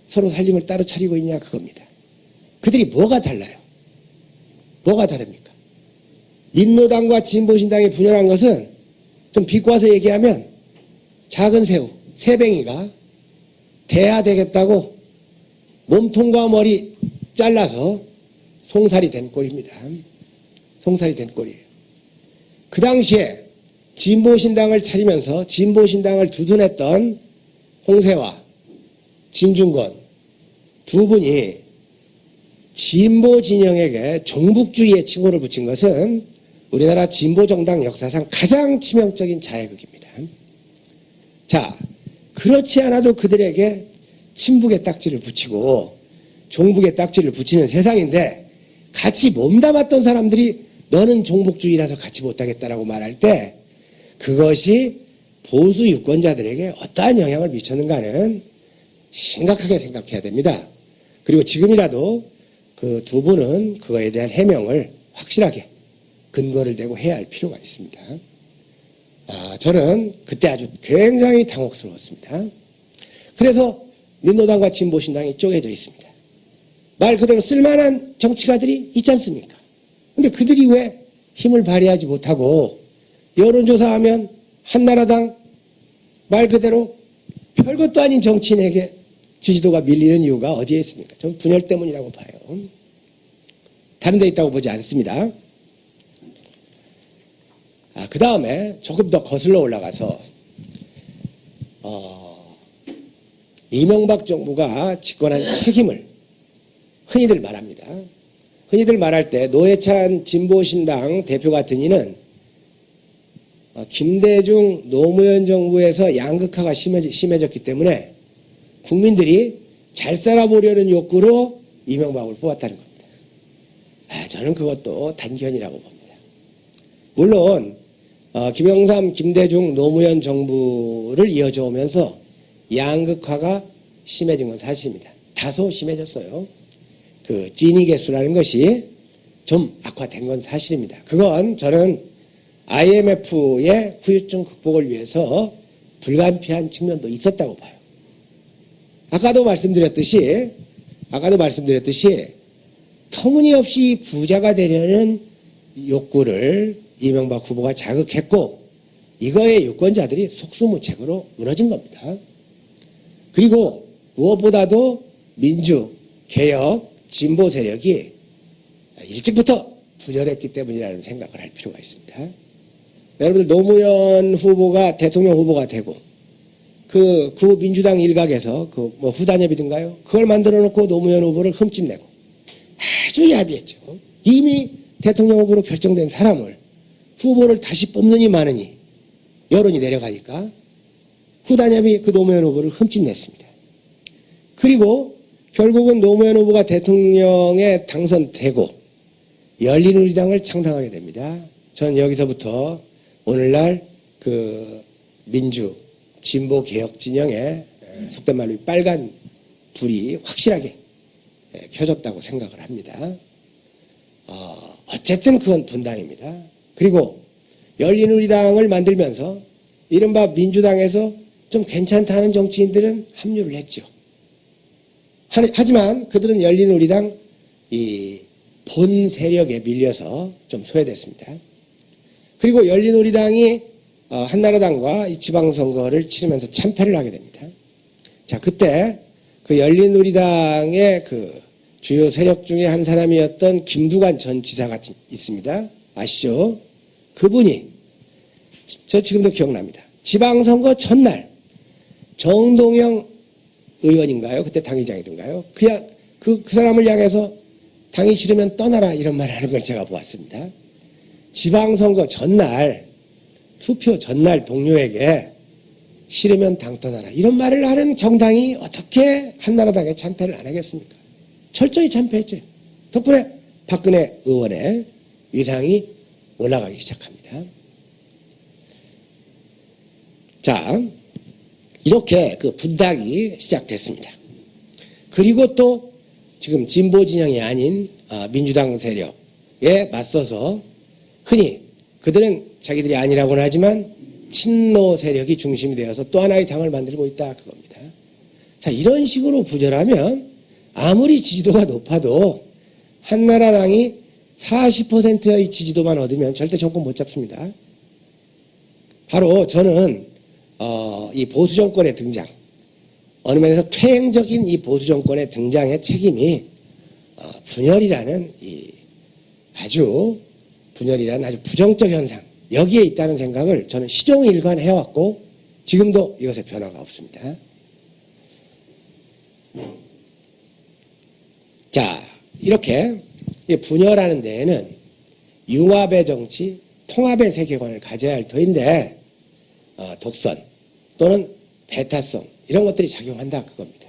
Speaker 1: 서로 살림을 따로 차리고 있냐 그겁니다. 그들이 뭐가 달라요? 뭐가 다릅니까? 민노당과 진보신당이 분열한 것은 좀 비꼬아서 얘기하면 작은 새우, 새뱅이가 돼야 되겠다고 몸통과 머리 잘라서 송살이 된 꼴입니다. 송살이 된 꼴이에요. 그 당시에 진보신당을 차리면서 진보신당을 두둔했던 홍세화, 진중권 두 분이 진보 진영에게 종북주의의 칭호를 붙인 것은 우리나라 진보정당 역사상 가장 치명적인 자해극입니다. 자, 그렇지 않아도 그들에게 친북의 딱지를 붙이고 종북의 딱지를 붙이는 세상인데 같이 몸담았던 사람들이 너는 종북주의라서 같이 못하겠다라고 말할 때 그것이 보수 유권자들에게 어떠한 영향을 미쳤는가는 심각하게 생각해야 됩니다. 그리고 지금이라도 그 두 분은 그거에 대한 해명을 확실하게 근거를 대고 해야 할 필요가 있습니다. 저는 그때 아주 굉장히 당혹스러웠습니다. 그래서 민노당과 진보신당이 쪼개져 있습니다. 말 그대로 쓸만한 정치가들이 있지 않습니까? 근데 그들이 왜 힘을 발휘하지 못하고 여론조사하면 한나라당 말 그대로 별것도 아닌 정치인에게 지지도가 밀리는 이유가 어디에 있습니까? 저는 분열 때문이라고 봐요. 다른 데 있다고 보지 않습니다. 그 다음에 조금 더 거슬러 올라가서 이명박 정부가 집권한 책임을 흔히들 말합니다. 흔히들 말할 때 노회찬 진보신당 대표 같은 이는 김대중 노무현 정부에서 양극화가 심해졌기 때문에 국민들이 잘 살아보려는 욕구로 이명박을 뽑았다는 겁니다. 저는 그것도 단견이라고 봅니다. 물론 김영삼, 김대중, 노무현 정부를 이어져 오면서 양극화가 심해진 건 사실입니다. 다소 심해졌어요. 그 진위 개수라는 것이 좀 악화된 건 사실입니다. 그건 저는 IMF의 후유증 극복을 위해서 불가피한 측면도 있었다고 봐요. 아까도 말씀드렸듯이 터무니없이 부자가 되려는 욕구를 이명박 후보가 자극했고 이거에 유권자들이 속수무책으로 무너진 겁니다. 그리고 무엇보다도 민주, 개혁, 진보 세력이 일찍부터 분열했기 때문이라는 생각을 할 필요가 있습니다. 여러분들 노무현 후보가 대통령 후보가 되고 그 민주당 일각에서 후단협이든가요? 그걸 만들어 놓고 노무현 후보를 흠집내고 아주 야비했죠. 이미 대통령 후보로 결정된 사람을 후보를 다시 뽑느니 마느니 여론이 내려가니까 집구단협이 그 노무현 후보를 흠집냈습니다. 그리고 결국은 노무현 후보가 대통령에 당선되고 열린우리당을 창당하게 됩니다. 전 여기서부터 오늘날 그 민주 진보 개혁 진영의 속된 말로 빨간 불이 확실하게 켜졌다고 생각을 합니다. 어쨌든 그건 분당입니다. 그리고 열린우리당을 만들면서 이른바 민주당에서 좀 괜찮다 하는 정치인들은 합류를 했죠. 하지만 그들은 열린우리당 이 본 세력에 밀려서 좀 소외됐습니다. 그리고 열린우리당이 한나라당과 이 지방선거를 치르면서 참패를 하게 됩니다. 자, 그때 그 열린우리당의 그 주요 세력 중에 한 사람이었던 김두관 전 지사가 있습니다. 아시죠? 그분이 저 지금도 기억납니다. 지방선거 전날 정동영 의원인가요? 그때 당의장이던가요? 그냥 그 사람을 향해서 당이 싫으면 떠나라 이런 말을 하는 걸 제가 보았습니다. 지방선거 전날 투표 전날 동료에게 싫으면 당 떠나라 이런 말을 하는 정당이 어떻게 한나라당에 참패를 안 하겠습니까? 철저히 참패했죠. 덕분에 박근혜 의원의 위상이 올라가기 시작합니다. 자, 이렇게 그 분당이 시작됐습니다. 그리고 또 지금 진보 진영이 아닌 민주당 세력에 맞서서 흔히 그들은 자기들이 아니라고는 하지만 친노 세력이 중심이 되어서 또 하나의 당을 만들고 있다 그겁니다. 자, 이런 식으로 분열하면 아무리 지지도가 높아도 한나라당이 40%의 지지도만 얻으면 절대 정권 못 잡습니다. 바로 저는 이 보수 정권의 등장, 어느 면에서 퇴행적인 이 보수 정권의 등장의 책임이 분열이라는 아주 부정적 현상 여기에 있다는 생각을 저는 시종일관 해왔고 지금도 이것에 변화가 없습니다. 자, 이렇게 분열하는 데에는 융합의 정치, 통합의 세계관을 가져야 할 터인데 독선 또는 배타성 이런 것들이 작용한다 그겁니다.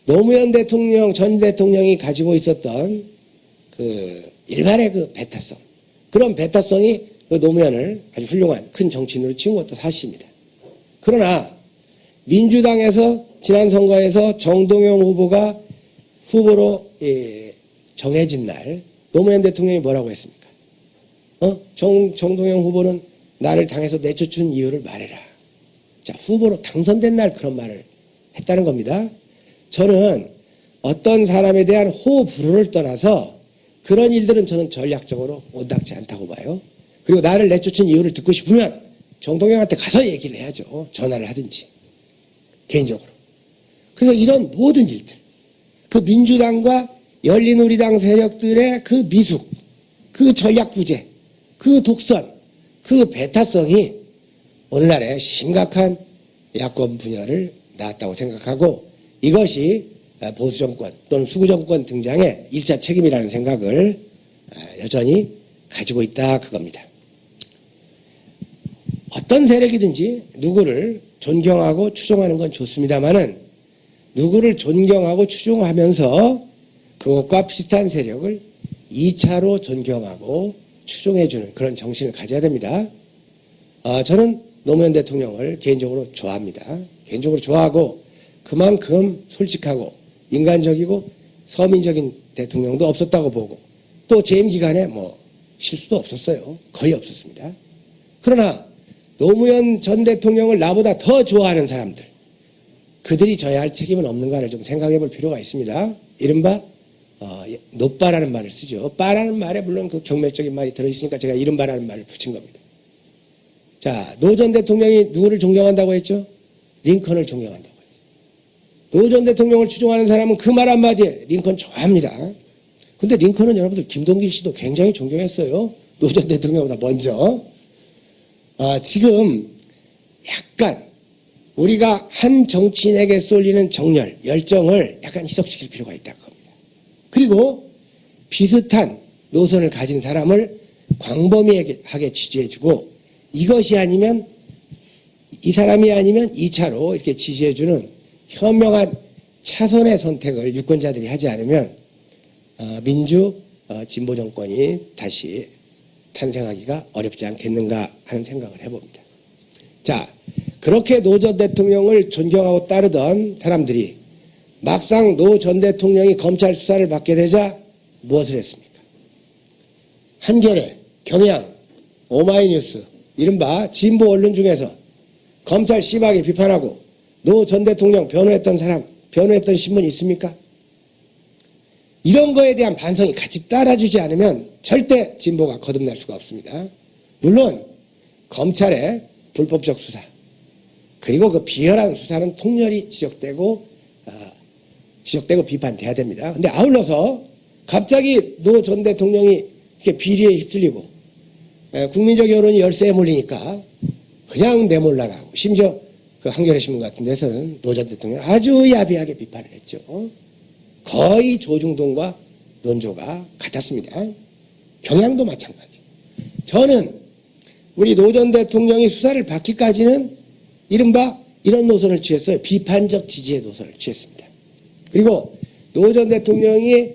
Speaker 1: 노무현 대통령 전 대통령이 가지고 있었던 그 일반의 그 배타성 그런 배타성이 그 노무현을 아주 훌륭한 큰 정치인으로 치운 것도 사실입니다. 그러나 민주당에서 지난 선거에서 정동영 후보가 후보로 정해진 날 노무현 대통령이 뭐라고 했습니까? 정동영 후보는 나를 당에서 내쫓은 이유를 말해라. 자, 후보로 당선된 날 그런 말을 했다는 겁니다. 저는 어떤 사람에 대한 호불호를 떠나서 그런 일들은 저는 전략적으로 온당치 않다고 봐요. 그리고 나를 내쫓은 이유를 듣고 싶으면 정동영한테 가서 얘기를 해야죠. 전화를 하든지 개인적으로. 그래서 이런 모든 일들 그 민주당과 열린우리당 세력들의 그 미숙, 그 전략부재, 그 독선, 그 배타성이 오늘날의 심각한 야권 분열을 낳았다고 생각하고 이것이 보수정권 또는 수구정권 등장의 1차 책임이라는 생각을 여전히 가지고 있다 그겁니다. 어떤 세력이든지 누구를 존경하고 추종하는 건 좋습니다마는 누구를 존경하고 추종하면서 그것과 비슷한 세력을 2차로 존경하고 추종해주는 그런 정신을 가져야 됩니다. 저는 노무현 대통령을 개인적으로 좋아합니다. 개인적으로 좋아하고 그만큼 솔직하고 인간적이고 서민적인 대통령도 없었다고 보고 또 재임 기간에 뭐 실수도 없었어요. 거의 없었습니다. 그러나 노무현 전 대통령을 나보다 더 좋아하는 사람들 그들이 져야 할 책임은 없는가를 좀 생각해 볼 필요가 있습니다. 이른바 노빠라는 말을 쓰죠. 빠라는 말에 물론 그 경멸적인 말이 들어있으니까 제가 이른바라는 말을 붙인 겁니다. 자, 노 전 대통령이 누구를 존경한다고 했죠? 링컨을 존경한다고 했죠. 노 전 대통령을 추종하는 사람은 그 말 한마디에 링컨 좋아합니다. 근데 링컨은 여러분들 김동길 씨도 굉장히 존경했어요. 노 전 대통령보다 먼저. 지금 약간 우리가 한 정치인에게 쏠리는 정열, 열정을 약간 희석시킬 필요가 있다 그겁니다. 그리고 비슷한 노선을 가진 사람을 광범위하게 지지해주고 이것이 아니면 이 사람이 아니면 2차로 이렇게 지지해주는 현명한 차선의 선택을 유권자들이 하지 않으면 민주 진보 정권이 다시 탄생하기가 어렵지 않겠는가 하는 생각을 해봅니다. 자, 그렇게 노 전 대통령을 존경하고 따르던 사람들이 막상 노 전 대통령이 검찰 수사를 받게 되자 무엇을 했습니까? 한겨레, 경향, 오마이뉴스, 이른바 진보 언론 중에서 검찰 심하게 비판하고 노 전 대통령 변호했던 사람, 변호했던 신문이 있습니까? 이런 거에 대한 반성이 같이 따라주지 않으면 절대 진보가 거듭날 수가 없습니다. 물론 검찰의 불법적 수사 그리고 그 비열한 수사는 통렬히 지적되고 비판돼야 됩니다. 근데 아울러서 갑자기 노 전 대통령이 이렇게 비리에 휩쓸리고 국민적 여론이 열세에 몰리니까 그냥 내몰라라고, 심지어 그 한겨레 신문 같은 데서는 노 전 대통령을 아주 야비하게 비판을 했죠. 거의 조중동과 논조가 같았습니다. 경향도 마찬가지. 저는 우리 노 전 대통령이 수사를 받기까지는 이른바 이런 노선을 취했어요. 비판적 지지의 노선을 취했습니다. 그리고 노 전 대통령이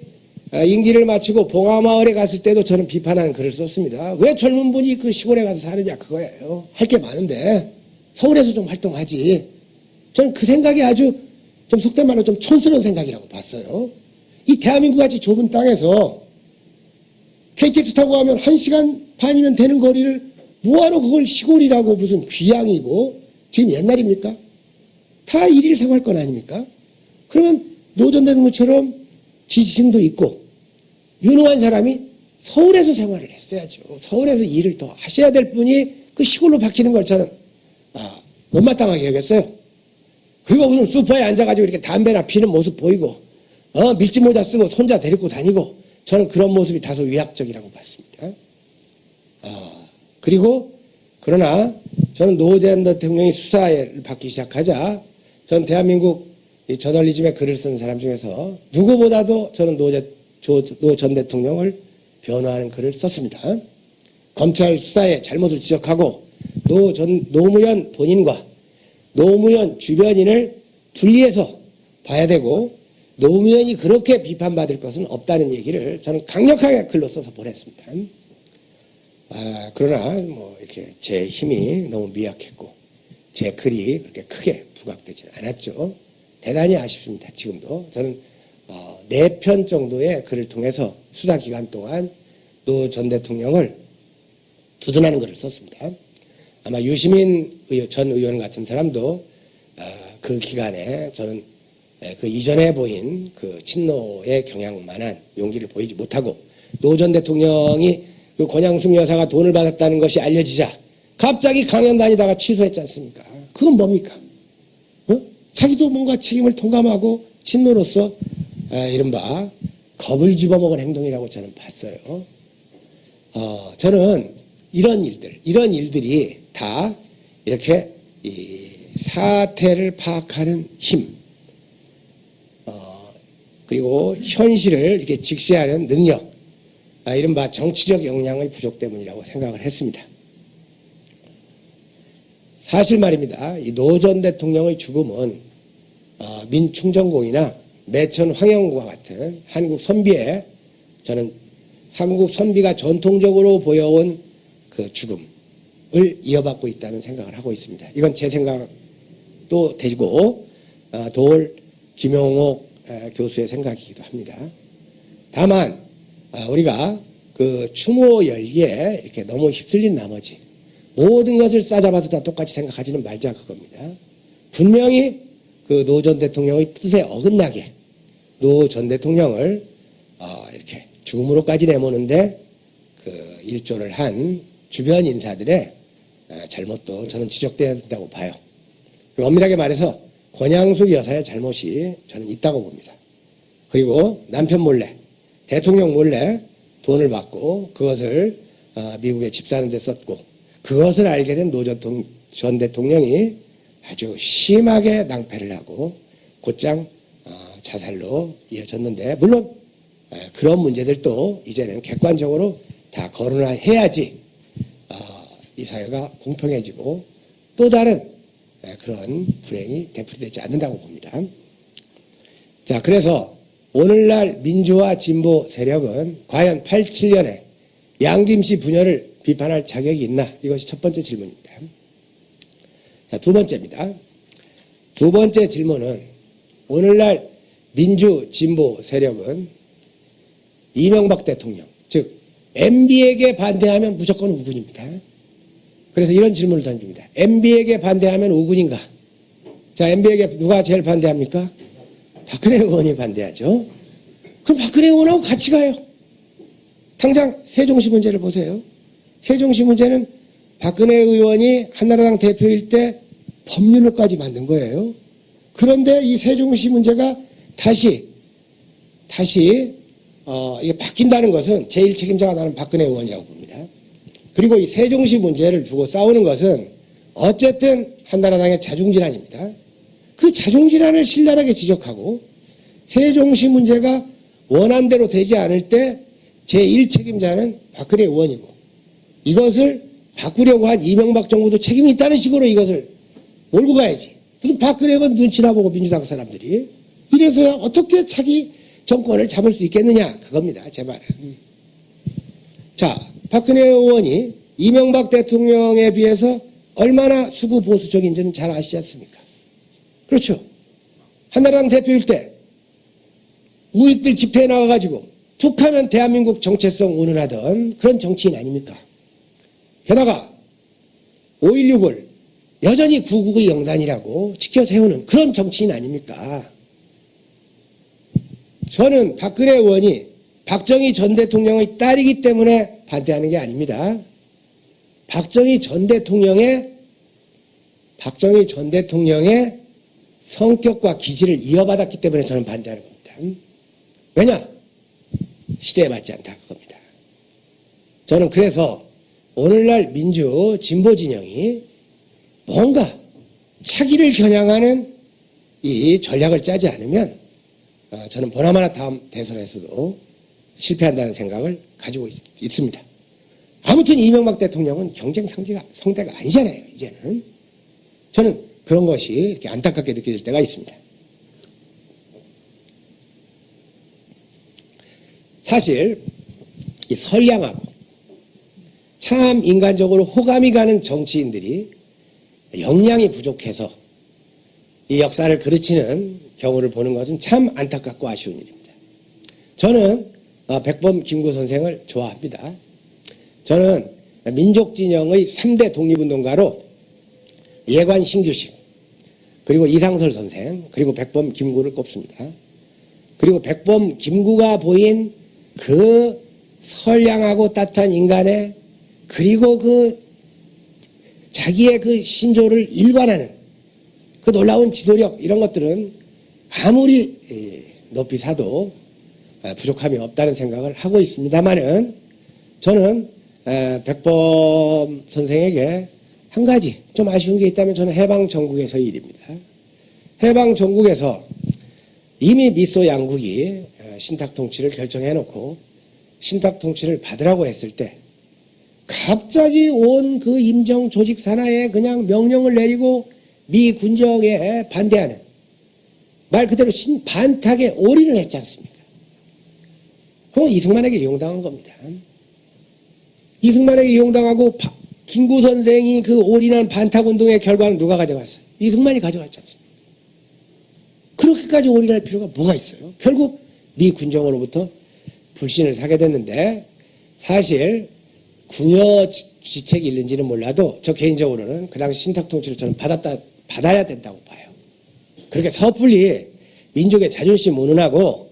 Speaker 1: 임기를 마치고 봉화마을에 갔을 때도 저는 비판하는 글을 썼습니다. 왜 젊은 분이 그 시골에 가서 사느냐 그거예요. 할 게 많은데 서울에서 좀 활동하지. 저는 그 생각이 아주 좀 속된 말로 좀 촌스러운 생각이라고 봤어요. 이 대한민국 같이 좁은 땅에서 KTX 타고 가면 1시간 반이면 되는 거리를 뭐하러 그걸 시골이라고 무슨 귀향이고 지금 옛날입니까? 다 일일 생활권 아닙니까? 그러면 노 전 대통령처럼 지지층도 있고 유능한 사람이 서울에서 생활을 했어야죠. 서울에서 일을 더 하셔야 될 분이 그 시골로 바뀌는 걸 저는 못마땅하게 여겼어요. 그리고 무슨 슈퍼에 앉아가지고 이렇게 담배나 피는 모습 보이고 밀짚 모자 쓰고 손자 데리고 다니고 저는 그런 모습이 다소 위압적이라고 봤습니다. 그리고 그러나 저는 노 전 대통령이 수사를 받기 시작하자 저는 대한민국 저널리즘에 글을 쓴 사람 중에서 누구보다도 저는 노 전 대통령을 변호하는 글을 썼습니다. 검찰 수사의 잘못을 지적하고 노무현 본인과 노무현 주변인을 분리해서 봐야 되고 노무현이 그렇게 비판받을 것은 없다는 얘기를 저는 강력하게 글로 써서 보냈습니다. 그러나 뭐 이렇게 제 힘이 너무 미약했고 제 글이 그렇게 크게 부각되지는 않았죠. 대단히 아쉽습니다. 지금도 저는 4편 정도의 글을 통해서 수사 기간 동안 노 전 대통령을 두둔하는 글을 썼습니다. 아마 유시민 전 의원 같은 사람도 그 기간에 저는 그 이전에 보인 그 친노의 경향만한 용기를 보이지 못하고 노 전 대통령이 그 권양숙 여사가 돈을 받았다는 것이 알려지자 갑자기 강연 다니다가 취소했지 않습니까? 그건 뭡니까? 자기도 뭔가 책임을 통감하고 친노로서 이른바 겁을 집어먹은 행동이라고 저는 봤어요. 저는 이런 일들이 다 이렇게 이 사태를 파악하는 힘, 그리고 현실을 이렇게 직시하는 능력, 이른바 정치적 역량의 부족 때문이라고 생각을 했습니다. 사실 말입니다. 이 노 전 대통령의 죽음은 민충전공이나 매천 황영구와 같은 한국 선비의 저는 한국 선비가 전통적으로 보여온 그 죽음을 이어받고 있다는 생각을 하고 있습니다. 이건 제 생각도 되고 도올 김용옥 교수의 생각이기도 합니다. 다만 우리가 그 추모 열기에 이렇게 너무 휩쓸린 나머지 모든 것을 싸잡아서 다 똑같이 생각하지는 말자 그겁니다. 분명히 그 노 전 대통령의 뜻에 어긋나게 노 전 대통령을 이렇게 죽음으로까지 내모는데 그 일조를 한 주변 인사들의 잘못도 저는 지적돼야 된다고 봐요. 그리고 엄밀하게 말해서 권양숙 여사의 잘못이 저는 있다고 봅니다. 그리고 남편 몰래 대통령 몰래 돈을 받고 그것을 미국에 집 사는 데 썼고 그것을 알게 된 노 전 대통령이 아주 심하게 낭패를 하고 곧장 자살로 이어졌는데 물론 그런 문제들도 이제는 객관적으로 다 거론해야지 이 사회가 공평해지고 또 다른 그런 불행이 되풀이되지 않는다고 봅니다. 자, 그래서 오늘날 민주화 진보 세력은 과연 87년에 양김씨 분열을 비판할 자격이 있나? 이것이 첫 번째 질문입니다. 자, 두 번째입니다. 두 번째 질문은 오늘날 민주 진보 세력은 이명박 대통령, 즉 MB에게 반대하면 무조건 우군입니다. 그래서 이런 질문을 던집니다. MB에게 반대하면 우군인가? 자, MB에게 누가 제일 반대합니까? 박근혜 의원이 반대하죠. 그럼 박근혜 의원하고 같이 가요. 당장 세종시 문제를 보세요. 세종시 문제는 박근혜 의원이 한나라당 대표일 때 법률을까지 만든 거예요. 그런데 이 세종시 문제가 다시 이게 바뀐다는 것은 제일 책임자가 나는 박근혜 의원이라고 봅니다. 그리고 이 세종시 문제를 두고 싸우는 것은 어쨌든 한나라당의 자중질환입니다. 그 자중질환을 신랄하게 지적하고 세종시 문제가 원한대로 되지 않을 때 제1 책임자는 박근혜 의원이고 이것을 바꾸려고 한 이명박 정부도 책임이 있다는 식으로 이것을 몰고 가야지. 그럼 박근혜 의원 눈치나 보고 민주당 사람들이 이래서야 어떻게 자기 정권을 잡을 수 있겠느냐 그겁니다. 제 말은. 자, 박근혜 의원이 이명박 대통령에 비해서 얼마나 수구 보수적인지는 잘 아시지 않습니까? 그렇죠. 한나라당 대표일 때 우익들 집회에 나가가지고 툭하면 대한민국 정체성 운운하던 그런 정치인 아닙니까? 게다가 5.16을 여전히 999 영단이라고 지켜 세우는 그런 정치인 아닙니까? 저는 박근혜 의원이 박정희 전 대통령의 딸이기 때문에 반대하는 게 아닙니다. 박정희 전 대통령의 성격과 기질을 이어받았기 때문에 저는 반대하는 겁니다. 왜냐? 시대에 맞지 않다 그겁니다. 저는 그래서 오늘날 민주 진보 진영이 뭔가 차기를 겨냥하는 이 전략을 짜지 않으면 저는 보나마나 다음 대선에서도 실패한다는 생각을 가지고 있습니다. 아무튼 이명박 대통령은 경쟁 상대가 아니잖아요. 이제는. 저는 그런 것이 이렇게 안타깝게 느껴질 때가 있습니다. 사실 이 선량하고 참 인간적으로 호감이 가는 정치인들이 역량이 부족해서 이 역사를 그르치는 경우를 보는 것은 참 안타깝고 아쉬운 일입니다. 저는 백범 김구 선생을 좋아합니다. 저는 민족진영의 3대 독립운동가로 예관 신규식, 그리고 이상설 선생, 그리고 백범 김구를 꼽습니다. 그리고 백범 김구가 보인 그 선량하고 따뜻한 인간의, 그리고 그 자기의 그 신조를 일관하는 그 놀라운 지도력, 이런 것들은 아무리 높이 사도 부족함이 없다는 생각을 하고 있습니다만은 저는 백범 선생에게 한 가지 좀 아쉬운 게 있다면 저는 해방 전국에서의 일입니다. 해방 전국에서 이미 미소 양국이 신탁 통치를 결정해놓고 신탁 통치를 받으라고 했을 때 갑자기 온 그 임정 조직 산하에 그냥 명령을 내리고 미 군정에 반대하는, 말 그대로 반탁에 올인을 했지 않습니까? 그건 이승만에게 이용당한 겁니다. 이승만에게 이용당하고 김구 선생이 그 올인한 반탁운동의 결과는 누가 가져갔어요? 이승만이 가져갔지 않습니까? 그렇게까지 올인할 필요가 뭐가 있어요? 결국 미 군정으로부터 불신을 사게 됐는데, 사실 궁여지책이 있는지는 몰라도 저 개인적으로는 그 당시 신탁 통치를 저는 받아야 된다고 봐요. 그렇게 섣불리 민족의 자존심 운운하고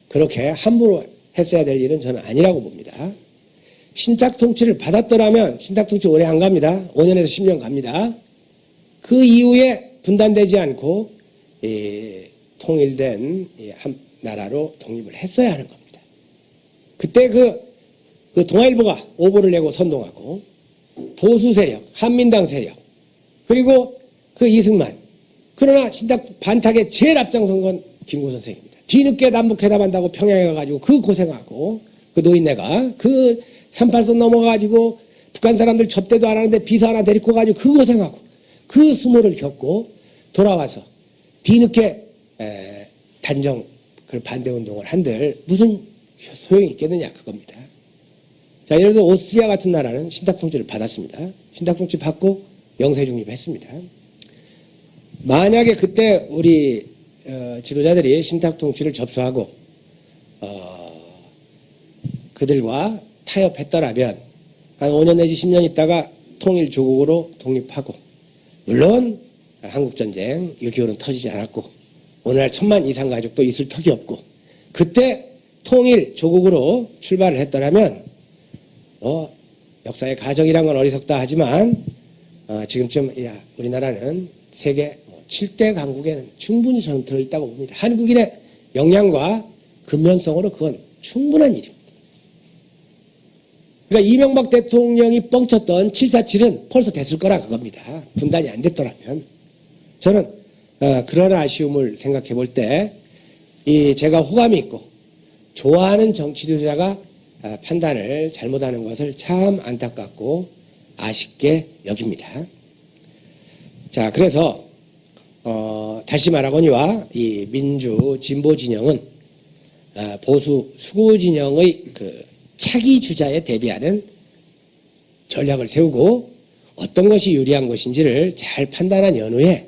Speaker 1: 그렇게 함부로 했어야 될 일은 저는 아니라고 봅니다. 신탁 통치를 받았더라면 신탁 통치 오래 안 갑니다. 5년에서 10년 갑니다. 그 이후에 분단되지 않고 통일된 한 나라로 독립을 했어야 하는 겁니다. 그때 그 동아일보가 오보를 내고 선동하고 보수 세력, 한민당 세력, 그리고 그 이승만, 그러나 신탁 반탁에 제일 앞장선 건 김구 선생입니다. 뒤늦게 남북회담 한다고 평양에 가가지고 그 고생하고 그 노인네가 그 38선 넘어가가지고 북한 사람들 접대도 안 하는데 비서 하나 데리고 가지고 그 고생하고 그 수모를 겪고 돌아와서 뒤늦게 단정 그 반대운동을 한들 무슨 소용이 있겠느냐 그겁니다. 자, 예를 들어 오스트리아 같은 나라는 신탁통치를 받았습니다. 신탁통치 받고 영세중립했습니다. 만약에 그때 우리 지도자들이 신탁통치를 접수하고 그들과 타협했더라면 한 5년 내지 10년 있다가 통일조국으로 독립하고, 물론 한국전쟁 6.25는 터지지 않았고 오늘날 1000만 이상 가족도 있을 턱이 없고, 그때 통일조국으로 출발을 했더라면 역사의 가정이란 건 어리석다 하지만 지금쯤 우리나라는 세계 7대 강국에는 충분히 저는 들어있다고 봅니다. 한국인의 역량과 근면성으로 그건 충분한 일입니다. 그러니까 이명박 대통령이 뻥쳤던 747은 벌써 됐을 거라 그겁니다. 분단이 안 됐더라면. 저는 그런 아쉬움을 생각해 볼 때 제가 호감이 있고 좋아하는 정치 지도자가 판단을 잘못하는 것을 참 안타깝고 아쉽게 여깁니다. 자, 그래서 다시 말하거니와 이 민주 진보 진영은 보수 수구 진영의 그 차기 주자에 대비하는 전략을 세우고 어떤 것이 유리한 것인지를 잘 판단한 연후에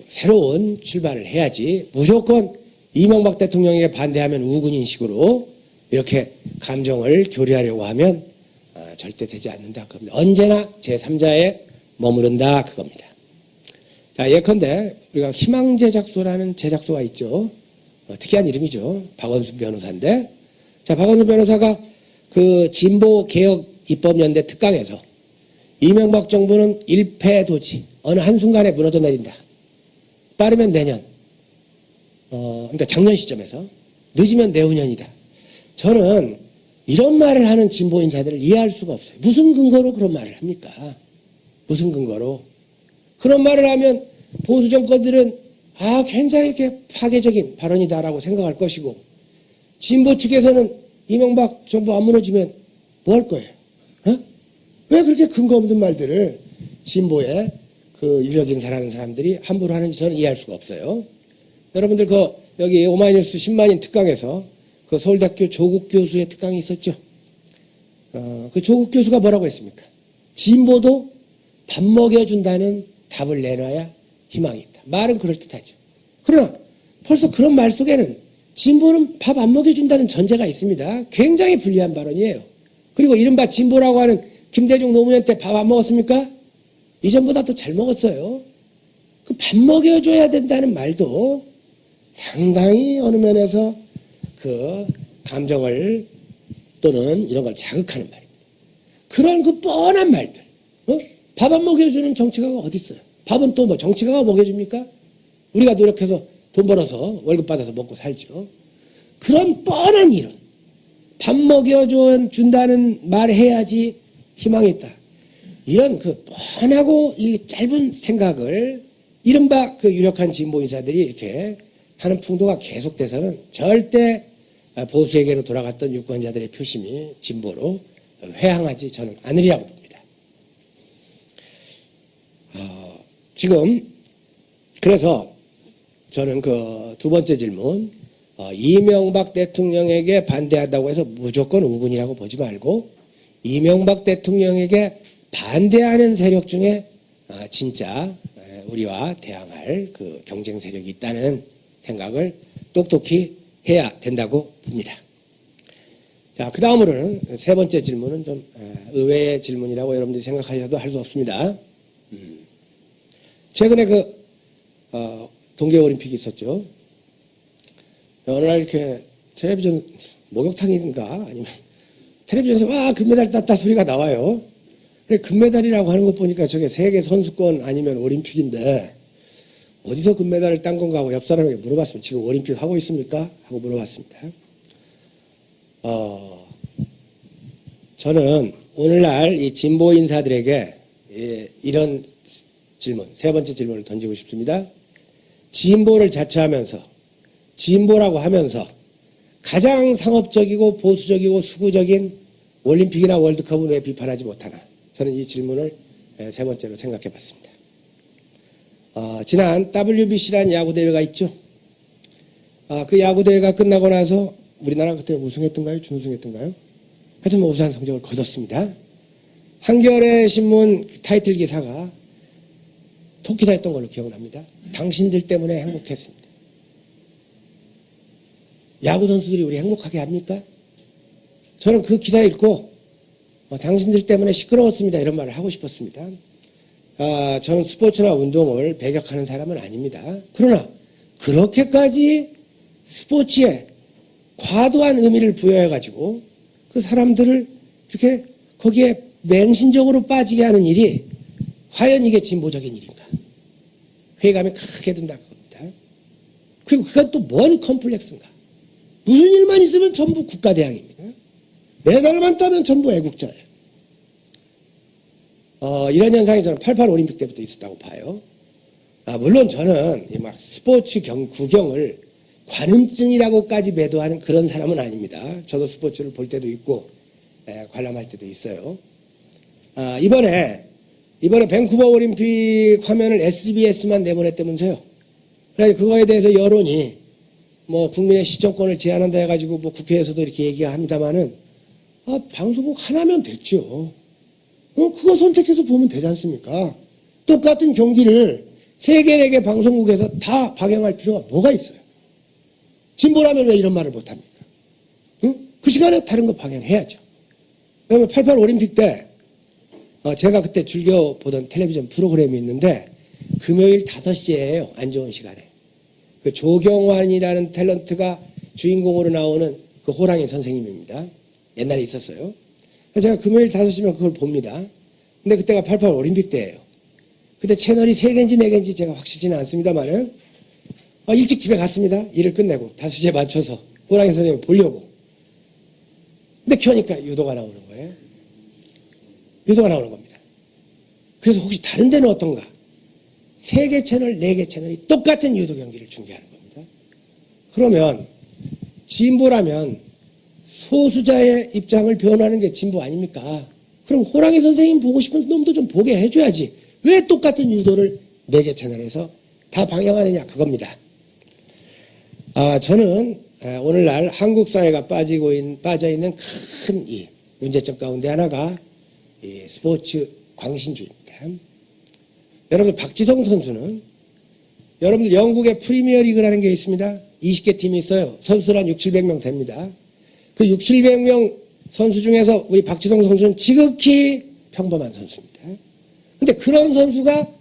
Speaker 1: 새로운 출발을 해야지 무조건 이명박 대통령에게 반대하면 우군인식으로 이렇게 감정을 교류하려고 하면 절대 되지 않는다 그겁니다. 언제나 제3자에 머무른다 그겁니다. 자, 예컨대 우리가 희망제작소라는 제작소가 있죠. 특이한 이름이죠. 박원순 변호사인데, 자, 박원순 변호사가 그 진보 개혁 입법연대 특강에서 이명박 정부는 일패도지 어느 한순간에 무너져 내린다. 빠르면 내년, 그러니까 작년 시점에서, 늦으면 내후년이다. 저는 이런 말을 하는 진보 인사들을 이해할 수가 없어요. 무슨 근거로 그런 말을 합니까? 무슨 근거로? 그런 말을 하면 보수 정권들은 굉장히 이렇게 파괴적인 발언이다라고 생각할 것이고, 진보 측에서는 이명박 정부 안 무너지면 뭐 할 거예요? 왜 그렇게 근거 없는 말들을 진보의 그 유력 인사라는 사람들이 함부로 하는지 저는 이해할 수가 없어요. 여러분들 여기 오마이뉴스 10만인 특강에서 그 서울대학교 조국 교수의 특강이 있었죠. 그 조국 교수가 뭐라고 했습니까? 진보도 밥 먹여준다는 답을 내놔야 희망이 있다. 말은 그럴듯하죠. 그러나 벌써 그런 말 속에는 진보는 밥 안 먹여준다는 전제가 있습니다. 굉장히 불리한 발언이에요. 그리고 이른바 진보라고 하는 김대중 노무현 때 밥 안 먹었습니까? 이전보다 더 잘 먹었어요. 그 밥 먹여줘야 된다는 말도 상당히 어느 면에서 그 감정을 또는 이런 걸 자극하는 말입니다. 그런 그 뻔한 말들. 밥 안 먹여주는 정치가가 어디 있어요? 밥은 또 뭐 정치가가 먹여줍니까? 우리가 노력해서 돈 벌어서 월급 받아서 먹고 살죠. 그런 뻔한 이론. 밥 먹여준다는 말 해야지 희망이 있다. 이런 그 뻔하고 이 짧은 생각을 이른바 그 유력한 진보 인사들이 이렇게 하는 풍도가 계속돼서는 절대 보수에게로 돌아갔던 유권자들의 표심이 진보로 회항하지 저는 않으리라고 봅니다. 지금 그래서 저는 그 두 번째 질문, 이명박 대통령에게 반대한다고 해서 무조건 우군이라고 보지 말고 이명박 대통령에게 반대하는 세력 중에 진짜 우리와 대항할 그 경쟁 세력이 있다는 생각을 똑똑히 해야 된다고 봅니다. 자, 그 다음으로는 세 번째 질문은 좀 의외의 질문이라고 여러분들이 생각하셔도 할 수 없습니다. 최근에 동계올림픽이 있었죠. 어느 날 이렇게 텔레비전 목욕탕인가 아니면 텔레비전에서 와 금메달 땄다 소리가 나와요. 그래, 금메달이라고 하는 것 보니까 저게 세계 선수권 아니면 올림픽인데 어디서 금메달을 딴 건가 하고 옆 사람에게 물어봤습니다. 지금 올림픽 하고 있습니까? 하고 물어봤습니다. 저는 오늘날 이 진보 인사들에게 이런 질문, 세 번째 질문을 던지고 싶습니다. 진보를 자처하면서 진보라고 하면서 가장 상업적이고 보수적이고 수구적인 올림픽이나 월드컵은 왜 비판하지 못하나? 저는 이 질문을 세 번째로 생각해 봤습니다. 지난 WBC라는 야구대회가 있죠. 그 야구대회가 끝나고 나서 우리나라 그때 우승했던가요? 준우승했던가요? 하여튼 뭐 우수한 성적을 거뒀습니다. 한겨레 신문 타이틀 기사가 톡기사였던 걸로 기억납니다. 당신들 때문에 행복했습니다. 야구 선수들이 우리 행복하게 합니까? 저는 그 기사 읽고 당신들 때문에 시끄러웠습니다. 이런 말을 하고 싶었습니다. 저는 스포츠나 운동을 배격하는 사람은 아닙니다. 그러나 그렇게까지 스포츠에 과도한 의미를 부여해가지고 그 사람들을 이렇게 거기에 맹신적으로 빠지게 하는 일이 과연 이게 진보적인 일인가? 회의감이 크게 든다 그겁니다. 그리고 그건 또 뭔 컴플렉스인가? 무슨 일만 있으면 전부 국가대항입니다. 메달만 따면 전부 애국자예요. 이런 현상이 저는 88 올림픽 때부터 있었다고 봐요. 물론 저는 막 스포츠 구경을 관음증이라고까지 매도하는 그런 사람은 아닙니다. 저도 스포츠를 볼 때도 있고 관람할 때도 있어요. 이번에 밴쿠버 올림픽 화면을 SBS만 내보냈다면서요. 그래서 그거에 대해서 여론이 뭐 국민의 시청권을 제한한다 해가지고 뭐 국회에서도 이렇게 얘기합니다만은 방송국 하나면 됐죠. 그거 선택해서 보면 되지 않습니까? 똑같은 경기를 3개, 4개 방송국에서 다 방영할 필요가 뭐가 있어요? 진보라면 왜 이런 말을 못합니까? 그 시간에 다른 거 방영해야죠. 왜냐면 88 올림픽 때 제가 그때 즐겨 보던 텔레비전 프로그램이 있는데 금요일 5시에요. 안 좋은 시간에. 그 조경환이라는 탤런트가 주인공으로 나오는 그 호랑이 선생님입니다. 옛날에 있었어요. 그래서 제가 금요일 5시면 그걸 봅니다. 근데 그때가 88 올림픽 때예요. 그때 채널이 3개인지 4개인지 제가 확실치는 않습니다만은 일찍 집에 갔습니다. 일을 끝내고 5시에 맞춰서 호랑이 선생님 보려고. 근데 켜니까 유도가 나오는 거예요. 유도가 나오는 겁니다. 그래서 혹시 다른 데는 어떤가? 3개 채널, 4개 채널이 똑같은 유도 경기를 중계하는 겁니다. 그러면 진보라면 소수자의 입장을 변호하는 게 진보 아닙니까? 그럼 호랑이 선생님 보고 싶은 놈도 좀 보게 해줘야지. 왜 똑같은 유도를 4개 채널에서 다 방영하느냐 그겁니다. 저는 오늘날 한국 사회가 빠져있는 큰 이 문제점 가운데 하나가 이 스포츠 광신주의입니다. 여러분들 박지성 선수는 여러분들 영국의 프리미어 리그라는 게 있습니다. 20개 팀이 있어요. 선수들 한 600~700명 됩니다. 그 600~700명 선수 중에서 우리 박지성 선수는 지극히 평범한 선수입니다. 근데 그런 선수가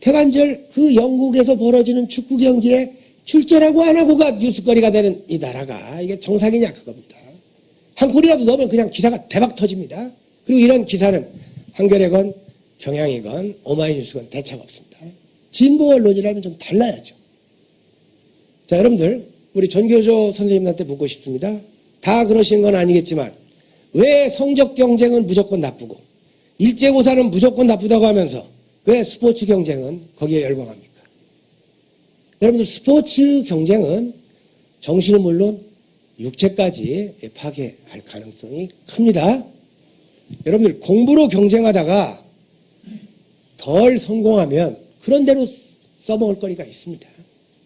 Speaker 1: 태관절 그 영국에서 벌어지는 축구 경기에 출전하고 안 하고가 뉴스거리가 되는 이 나라가 이게 정상이냐 그겁니다. 한 골이라도 넣으면 그냥 기사가 대박 터집니다. 그리고 이런 기사는 한겨레건 경향이건 오마이뉴스건 대책 없습니다. 진보 언론이라면 좀 달라야죠. 자, 여러분들 우리 전교조 선생님한테 묻고 싶습니다. 다 그러신 건 아니겠지만 왜 성적 경쟁은 무조건 나쁘고 일제고사는 무조건 나쁘다고 하면서 왜 스포츠 경쟁은 거기에 열광합니까? 여러분들 스포츠 경쟁은 정신은 물론 육체까지 파괴할 가능성이 큽니다. 여러분들 공부로 경쟁하다가 덜 성공하면 그런 대로 써먹을 거리가 있습니다.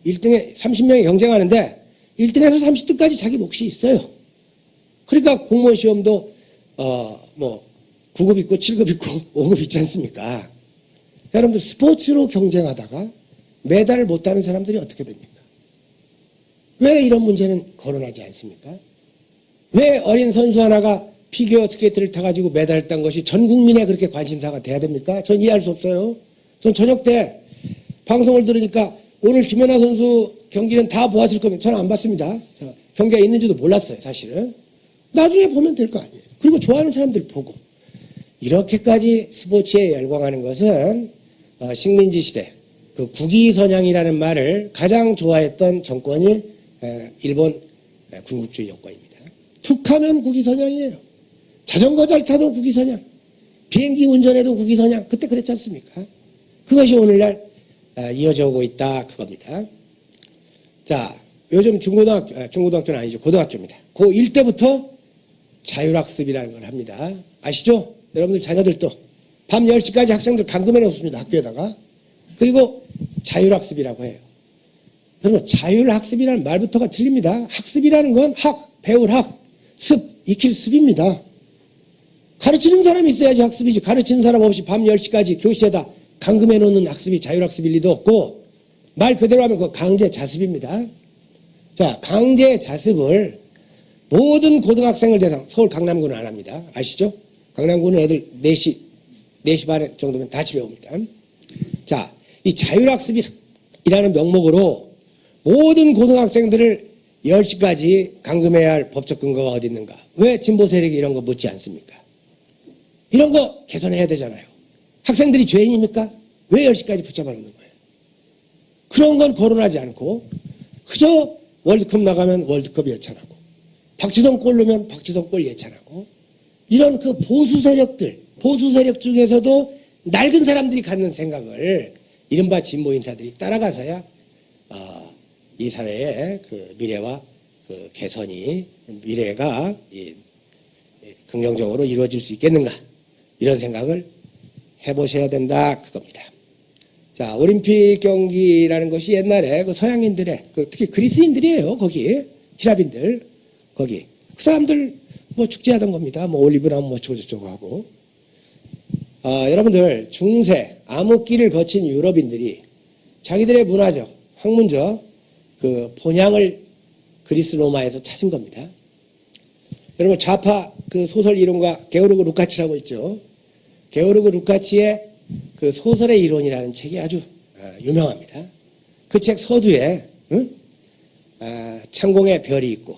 Speaker 1: 1등에 30명이 경쟁하는데 1등에서 30등까지 자기 몫이 있어요. 그러니까 공무원 시험도 뭐 9급 있고 7급 있고 5급 있지 않습니까? 여러분들 스포츠로 경쟁하다가 메달을 못 따는 사람들이 어떻게 됩니까? 왜 이런 문제는 거론하지 않습니까? 왜 어린 선수 하나가 피겨 스케이트를 타가지고 메달을 딴 것이 전 국민의 그렇게 관심사가 돼야 됩니까? 전 이해할 수 없어요. 전 저녁 때 방송을 들으니까 오늘 김연아 선수 경기는 다 보았을 겁니다. 저는 안 봤습니다. 경기가 있는지도 몰랐어요, 사실은. 나중에 보면 될 거 아니에요. 그리고 좋아하는 사람들 보고. 이렇게까지 스포츠에 열광하는 것은 식민지 시대 그 국위선양이라는 말을 가장 좋아했던 정권이 일본 군국주의 정권입니다. 툭하면 국위선양이에요. 자전거 잘 타도 국위선양, 비행기 운전해도 국위선양. 그때 그랬지 않습니까? 그것이 오늘날 이어져 오고 있다 그겁니다. 자, 요즘 중고등학교는 아니죠. 고등학교입니다. 고1 때부터 자율학습이라는 걸 합니다. 아시죠? 여러분들 자녀들도 밤 10시까지 학생들 감금해 놓습니다. 학교에다가. 그리고 자율학습이라고 해요. 여러분, 자율학습이라는 말부터가 틀립니다. 학습이라는 건 학, 배울 학, 습, 익힐 습입니다. 가르치는 사람이 있어야지 학습이지. 가르치는 사람 없이 밤 10시까지 교실에다 감금해 놓는 학습이 자율학습일 리도 없고, 말 그대로 하면 그 강제 자습입니다. 자, 강제 자습을 모든 고등학생을 대상, 서울 강남구는 안 합니다. 아시죠? 강남구는 애들 4시 반 정도면 다 집에 옵니다. 자, 이 자율학습이라는 명목으로 모든 고등학생들을 10시까지 감금해야 할 법적 근거가 어디 있는가? 왜 진보 세력이 이런 거 묻지 않습니까? 이런 거 개선해야 되잖아요. 학생들이 죄인입니까? 왜 10시까지 붙잡아 놓는 거예요? 그런 건 거론하지 않고 그저 월드컵 나가면 월드컵 예찬하고 박지성 골 넣으면 박지성 골 예찬하고 이런 그 보수 세력 중에서도 낡은 사람들이 갖는 생각을 이른바 진보 인사들이 따라가서야 이 사회의 그 미래와 그 개선이 미래가 긍정적으로 이루어질 수 있겠는가 이런 생각을 해보셔야 된다 그겁니다. 자, 올림픽 경기라는 것이 옛날에 그 서양인들의 특히 그리스인들이에요. 거기 히랍인들 거기 그 사람들 뭐 축제하던 겁니다. 뭐 올리브나무 뭐 저쩌고 하고 여러분들 중세 암흑기를 거친 유럽인들이 자기들의 문화적 학문적 그 본향을 그리스 로마에서 찾은 겁니다. 여러분 좌파 그 소설 이론가 게오르그 루카치라고 있죠. 게오르그 루카치의 그 소설의 이론이라는 책이 아주 유명합니다. 그 책 서두에 창공의 별이 있고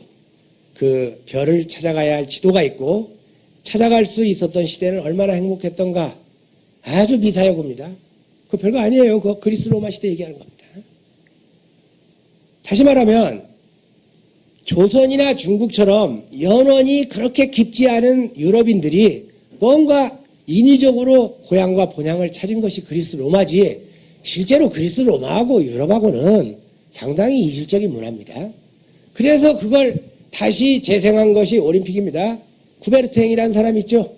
Speaker 1: 그 별을 찾아가야 할 지도가 있고 찾아갈 수 있었던 시대는 얼마나 행복했던가 아주 미사여구입니다. 그 별거 아니에요. 그 그리스 로마 시대 얘기하는 겁니다. 다시 말하면 조선이나 중국처럼 연원이 그렇게 깊지 않은 유럽인들이 뭔가 인위적으로 고향과 본향을 찾은 것이 그리스 로마지 실제로 그리스 로마하고 유럽하고는 상당히 이질적인 문화입니다. 그래서 그걸 다시 재생한 것이 올림픽입니다. 쿠베르탱이라는 사람이 있죠.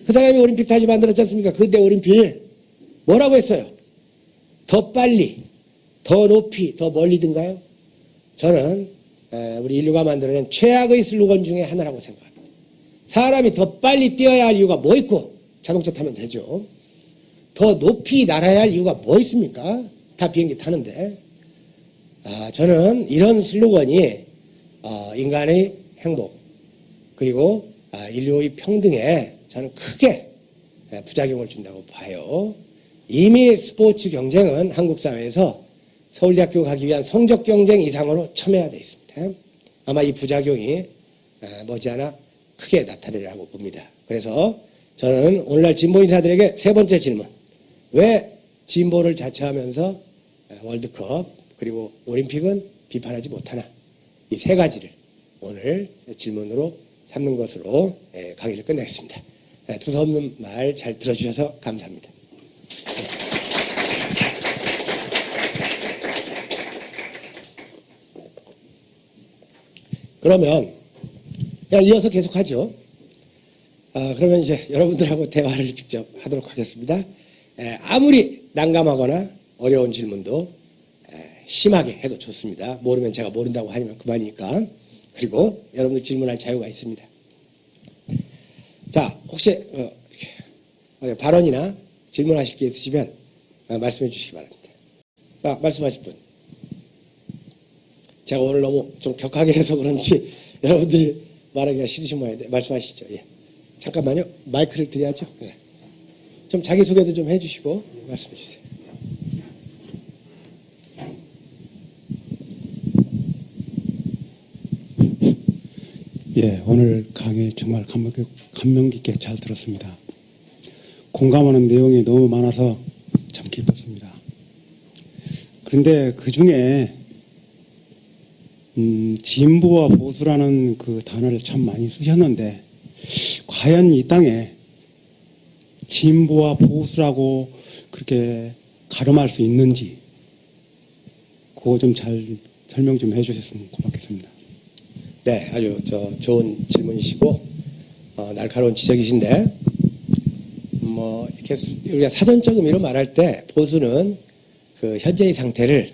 Speaker 1: 그 사람이 올림픽 다시 만들었지 않습니까? 근대 올림픽 뭐라고 했어요? 더 빨리, 더 높이, 더 멀리든가요? 저는 우리 인류가 만들어낸 최악의 슬로건 중에 하나라고 생각합니다. 사람이 더 빨리 뛰어야 할 이유가 뭐 있고 자동차 타면 되죠. 더 높이 날아야 할 이유가 뭐 있습니까? 다 비행기 타는데. 저는 이런 슬로건이 인간의 행복 그리고 인류의 평등에 저는 크게 부작용을 준다고 봐요. 이미 스포츠 경쟁은 한국 사회에서 서울대학교 가기 위한 성적 경쟁 이상으로 첨예화되어 있습니다. 아마 이 부작용이 머지않아 크게 나타내리라고 봅니다. 그래서 저는 오늘날 진보 인사들에게 세 번째 질문. 왜 진보를 자처하면서 월드컵 그리고 올림픽은 비판하지 못하나? 이 세 가지를 오늘 질문으로 삼는 것으로 강의를 끝내겠습니다. 두서없는 말 잘 들어주셔서 감사합니다. 그러면 그냥 이어서 계속하죠. 그러면 이제 여러분들하고 대화를 직접 하도록 하겠습니다. 아무리 난감하거나 어려운 질문도 심하게 해도 좋습니다. 모르면 제가 모른다고 하면 그만이니까. 그리고 여러분들 질문할 자유가 있습니다. 자, 혹시 발언이나 질문하실 게 있으시면 말씀해 주시기 바랍니다. 자, 말씀하실 분. 제가 오늘 너무 좀 격하게 해서 그런지 여러분들이 말하기가 싫으신 모양인데 말씀하시죠. 예. 잠깐만요. 마이크를 드려야죠. 예. 좀 자기소개도 좀 해주시고 말씀해 주세요.
Speaker 2: 예, 오늘 강의 정말 감명 깊게 잘 들었습니다. 공감하는 내용이 너무 많아서 참 기뻤습니다. 그런데 그 중에 진보와 보수라는 그 단어를 참 많이 쓰셨는데 과연 이 땅에 진보와 보수라고 그렇게 가름할 수 있는지 그거 좀 잘 설명 좀 해주셨으면 고맙겠습니다.
Speaker 1: 네, 아주 좋은 질문이시고 날카로운 지적이신데 뭐 이렇게 우리가 사전적 의미로 말할 때 보수는 그 현재의 상태를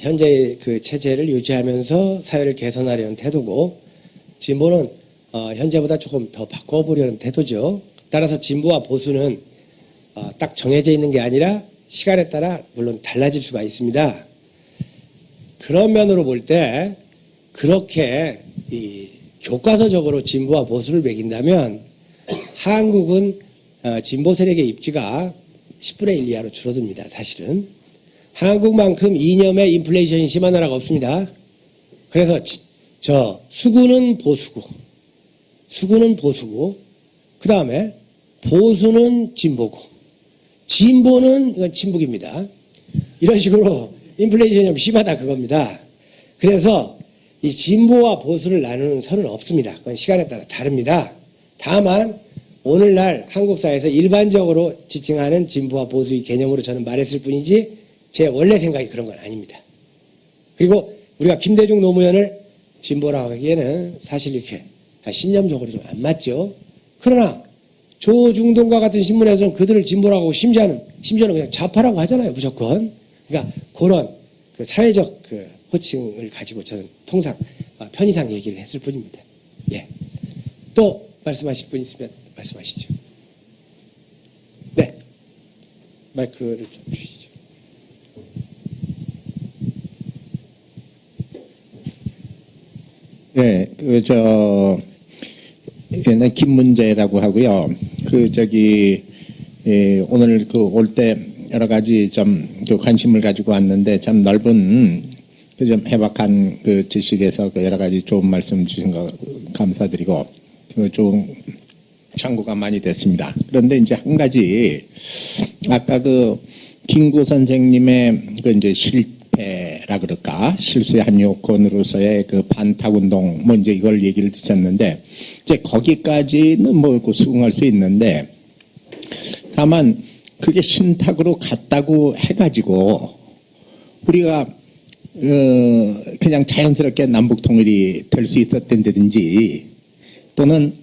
Speaker 1: 현재의 그 체제를 유지하면서 사회를 개선하려는 태도고, 진보는 현재보다 조금 더 바꿔보려는 태도죠. 따라서 진보와 보수는 딱 정해져 있는 게 아니라 시간에 따라 물론 달라질 수가 있습니다. 그런 면으로 볼 때 그렇게 이 교과서적으로 진보와 보수를 매긴다면 한국은 진보 세력의 입지가 10분의 1 이하로 줄어듭니다. 사실은 한국만큼 이념의 인플레이션이 심한 나라가 없습니다. 그래서 수구는 보수고 그 다음에 보수는 진보고 진보는 이건 친북입니다. 이런 식으로 인플레이션이 좀 심하다 그겁니다. 그래서 이 진보와 보수를 나누는 선은 없습니다. 그건 시간에 따라 다릅니다. 다만 오늘날 한국 사회에서 일반적으로 지칭하는 진보와 보수의 개념으로 저는 말했을 뿐이지 제 원래 생각이 그런 건 아닙니다. 그리고 우리가 김대중 노무현을 진보라고 하기에는 사실 이렇게 신념적으로 좀 안 맞죠. 그러나 조중동과 같은 신문에서는 그들을 진보라고 하고 심지어는 그냥 좌파라고 하잖아요. 무조건. 그러니까 그런 그 사회적 그 호칭을 가지고 저는 통상 편의상 얘기를 했을 뿐입니다. 예. 또 말씀하실 분 있으면 말씀하시죠. 네. 마이크를 좀 주시죠.
Speaker 3: 예, 옛날 김문재라고 하고요. 오늘 올 때 여러 가지 그 관심을 가지고 왔는데 참 넓은 좀 해박한 그 지식에서 여러 가지 좋은 말씀 주신 거 감사드리고 좀 참고가 많이 됐습니다. 그런데 이제 한 가지 아까 김구 선생님의 이제 실패라 그럴까 실수의 한 요건으로서의 그 반탁 운동 이제 이걸 얘기를 드렸는데 이제 거기까지는 수긍할 수 있는데 다만 그게 신탁으로 갔다고 해가지고 우리가 그냥 자연스럽게 남북 통일이 될 수 있었던데든지 또는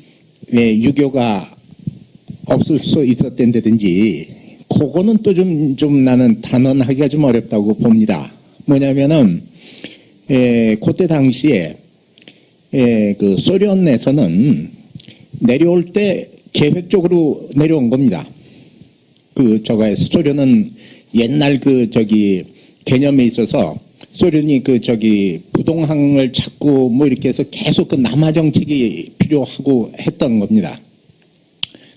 Speaker 3: 유교가 없을 수 있었던데든지 그거는 또 좀 나는 단언하기가 좀 어렵다고 봅니다. 뭐냐면은 그때 당시에 그 소련에서는 내려올 때 계획적으로 내려온 겁니다. 소련은 옛날 개념에 있어서 소련이 부동항을 찾고 이렇게 해서 계속 그 남하 정책이 필요하고 했던 겁니다.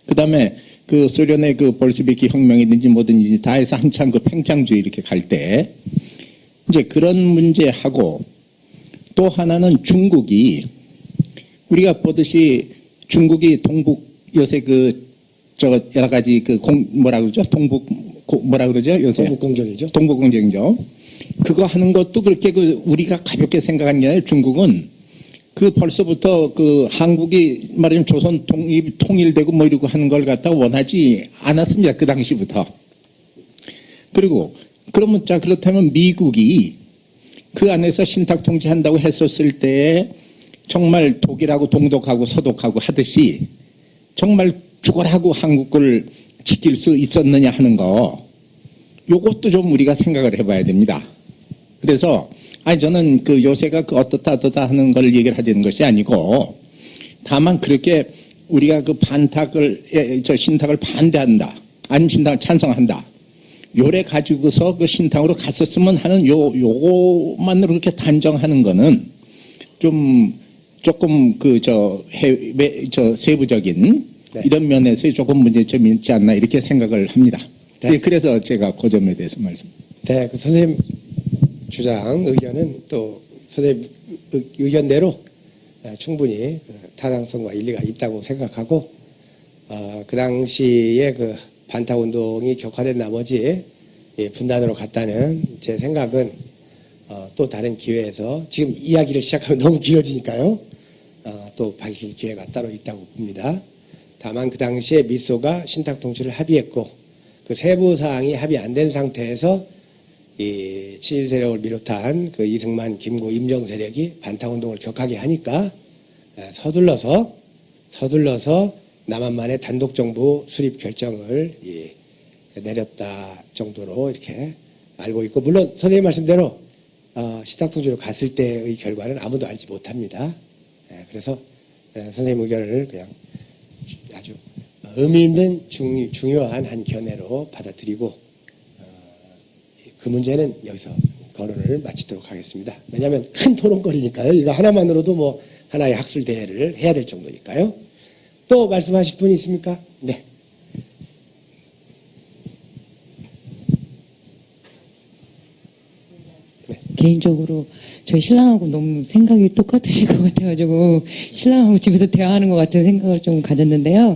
Speaker 3: 그 다음에 소련의 볼시비키 혁명이든지 뭐든지 다 해서 한참 팽창주의 이렇게 갈 때 이제 그런 문제하고 또 하나는 중국이 우리가 보듯이 중국이 동북 요새 여러 가지 뭐라 그러죠? 뭐라 그러죠? 요새
Speaker 1: 동북공정이죠.
Speaker 3: 동북공정이죠. 그거 하는 것도 그렇게 우리가 가볍게 생각한 게 아니라 중국은 벌써부터 한국이 말하자면 조선 통일되고 이러고 하는 걸 갖다가 원하지 않았습니다. 그 당시부터. 그리고 그러면 그렇다면 미국이 그 안에서 신탁 통치한다고 했었을 때 정말 독일하고 동독하고 서독하고 하듯이 정말 죽어라고 한국을 지킬 수 있었느냐 하는 거 요것도 좀 우리가 생각을 해봐야 됩니다. 그래서 저는 요새가 어떻다 하는 걸 얘기를 하자는 것이 아니고 다만 그렇게 우리가 신탁을 반대한다 아니면 신탁을 찬성한다 요래 가지고서 신탁으로 갔었으면 하는 요것만으로 그렇게 단정하는 거는 조금 세부적인
Speaker 1: 네.
Speaker 3: 이런 면에서 조금 문제점이 있지 않나 이렇게 생각을 합니다.
Speaker 1: 네.
Speaker 3: 그래서 제가 그 점에 대해서 말씀.
Speaker 1: 네, 선생님 주장 의견은 또 선생님 의견대로 충분히 타당성과 일리가 있다고 생각하고 그 당시에 반탁 운동이 격화된 나머지 분단으로 갔다는 제 생각은 또 다른 기회에서 지금 이야기를 시작하면 너무 길어지니까요. 또 밝힐 기회가 따로 있다고 봅니다. 다만 그 당시에 미소가 신탁 통치를 합의했고 그 세부 사항이 합의 안 된 상태에서 이 친일 세력을 비롯한 이승만, 김구, 임정 세력이 반탁 운동을 격하게 하니까 서둘러서 남한만의 단독 정부 수립 결정을 내렸다 정도로 이렇게 알고 있고, 물론 선생님 말씀대로 시탁통지로 갔을 때의 결과는 아무도 알지 못합니다. 그래서 선생님 의견을 그냥 아주 의미 있는 중요한 한 견해로 받아들이고 그 문제는 여기서 거론을 마치도록 하겠습니다. 왜냐하면 큰 토론거리니까요. 이거 하나만으로도 뭐 하나의 학술 대회를 해야 될 정도니까요. 또 말씀하실 분이 있습니까? 네.
Speaker 4: 개인적으로 저희 신랑하고 너무 생각이 똑같으실 것 같아가지고 신랑하고 집에서 대화하는 것 같은 생각을 좀 가졌는데요.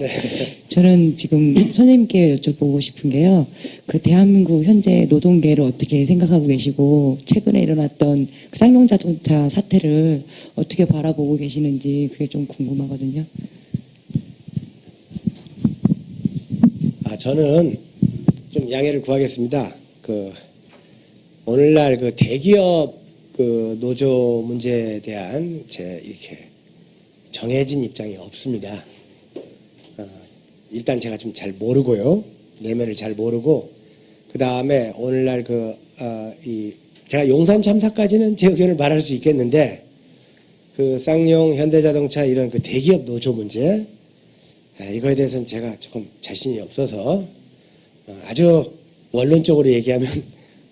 Speaker 4: 저는 지금 선생님께 여쭤보고 싶은 게요. 그 대한민국 현재 노동계를 어떻게 생각하고 계시고 최근에 일어났던 그 쌍용자동차 사태를 어떻게 바라보고 계시는지 그게 좀 궁금하거든요.
Speaker 1: 저는 좀 양해를 구하겠습니다. 오늘날 대기업 노조 문제에 대한 이렇게 정해진 입장이 없습니다. 일단 제가 좀 잘 모르고요. 내면을 잘 모르고, 그 다음에 오늘날 제가 용산 참사까지는 제 의견을 말할 수 있겠는데, 쌍용, 현대자동차 이런 대기업 노조 문제, 이거에 대해서는 제가 조금 자신이 없어서 아주 원론적으로 얘기하면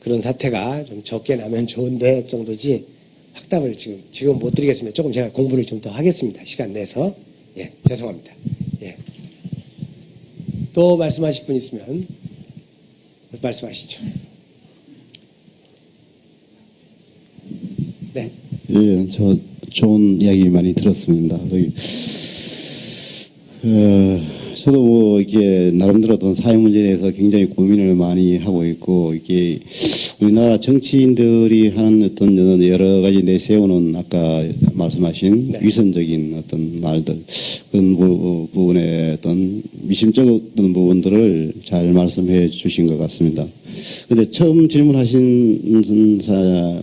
Speaker 1: 그런 사태가 좀 적게 나면 좋은데 정도지 확답을 지금 못 드리겠습니다. 조금 제가 공부를 좀 더 하겠습니다. 시간 내서. 예, 죄송합니다. 예. 또 말씀하실 분 있으면 말씀하시죠. 네.
Speaker 5: 예, 저 좋은 이야기 많이 들었습니다. 저도 뭐 이게 나름대로 어떤 사회 문제에 대해서 굉장히 고민을 많이 하고 있고, 이게 우리나라 정치인들이 하는 어떤 여러 가지 내세우는 아까 말씀하신
Speaker 1: 네.
Speaker 5: 위선적인 어떤 말들, 그런 부분에 어떤 미심쩍 어떤 부분들을 잘 말씀해 주신 것 같습니다. 근데 처음 질문하신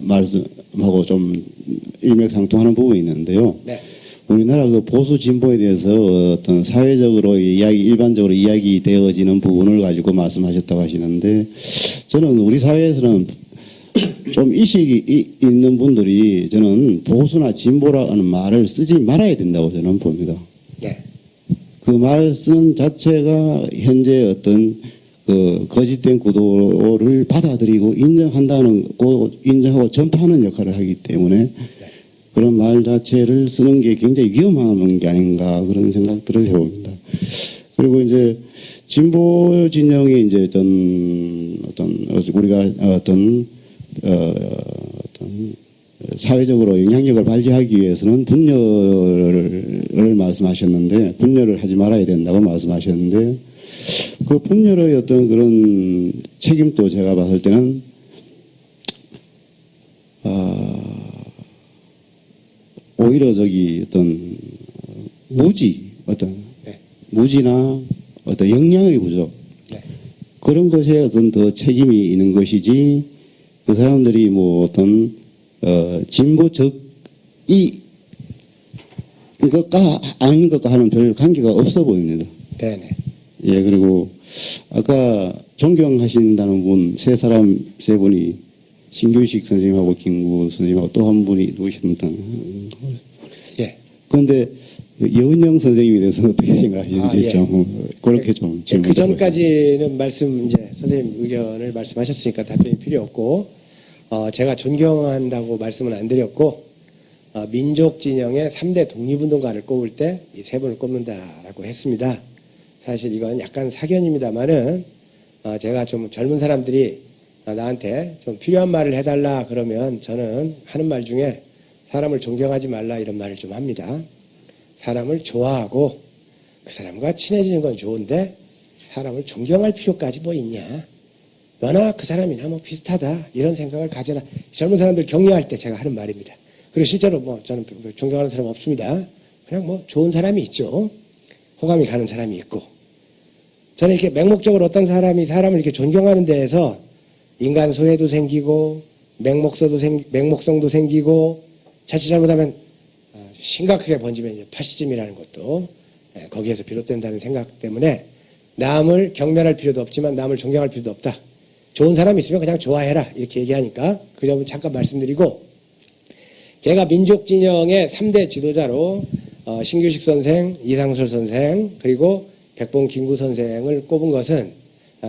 Speaker 5: 말씀하고 좀 일맥상통하는 부분이 있는데요.
Speaker 1: 네.
Speaker 5: 우리나라 보수 진보에 대해서 어떤 사회적으로 일반적으로 이야기되어지는 부분을 가지고 말씀하셨다고 하시는데, 저는 우리 사회에서는 좀 의식이 있는 분들이 저는 보수나 진보라는 말을 쓰지 말아야 된다고 저는 봅니다.
Speaker 1: 네.
Speaker 5: 그 말 쓰는 자체가 현재 어떤 거짓된 구도를 받아들이고 인정하고 전파하는 역할을 하기 때문에 그런 말 자체를 쓰는 게 굉장히 위험한 게 아닌가 그런 생각들을 해봅니다. 그리고 이제 진보 진영이 이제 우리가 어떤 사회적으로 영향력을 발휘하기 위해서는 분열을 말씀하셨는데, 분열을 하지 말아야 된다고 말씀하셨는데, 그 분열의 어떤 그런 책임도 제가 봤을 때는 오히려 어떤 무지나 어떤 역량의 부족,
Speaker 1: 네.
Speaker 5: 그런 것에 어떤 더 책임이 있는 것이지, 그 사람들이 뭐 어떤 진보적이 것과 아닌 것과 하는 별 관계가 없어 보입니다.
Speaker 1: 네네.
Speaker 5: 예, 그리고 아까 존경하신다는 분 세 분이 신규식 선생님하고 김구 선생님하고 또 한 분이 누구셨습니까?
Speaker 1: 예.
Speaker 5: 그런데 여은영 선생님에 대해서는 어떻게 생각하시는지 좀 그렇게 좀 질문.
Speaker 1: 그 전까지는 선생님 의견을 말씀하셨으니까 답변이 필요 없고, 제가 존경한다고 말씀은 안 드렸고, 민족 진영의 3대 독립운동가를 꼽을 때 이 세 분을 꼽는다라고 했습니다. 사실 이건 약간 사견입니다만은 제가 좀 젊은 사람들이 나한테 좀 필요한 말을 해달라 그러면 저는 하는 말 중에 사람을 존경하지 말라 이런 말을 좀 합니다. 사람을 좋아하고 그 사람과 친해지는 건 좋은데 사람을 존경할 필요까지 뭐 있냐. 너나 그 사람이나 뭐 비슷하다 이런 생각을 가져라. 젊은 사람들 격려할 때 제가 하는 말입니다. 그리고 실제로 뭐 저는 존경하는 사람 없습니다. 그냥 뭐 좋은 사람이 있죠. 호감이 가는 사람이 있고. 저는 이렇게 맹목적으로 어떤 사람이 사람을 이렇게 존경하는 데에서 인간 소외도 생기고 맹목성도 생기고 자칫 잘못하면 심각하게 번지면 이제 파시즘이라는 것도 거기에서 비롯된다는 생각 때문에 남을 경멸할 필요도 없지만 남을 존경할 필요도 없다. 좋은 사람 있으면 그냥 좋아해라 이렇게 얘기하니까 그 점은 잠깐 말씀드리고, 제가 민족진영의 3대 지도자로 신규식 선생, 이상솔 선생, 그리고 백봉 김구 선생을 꼽은 것은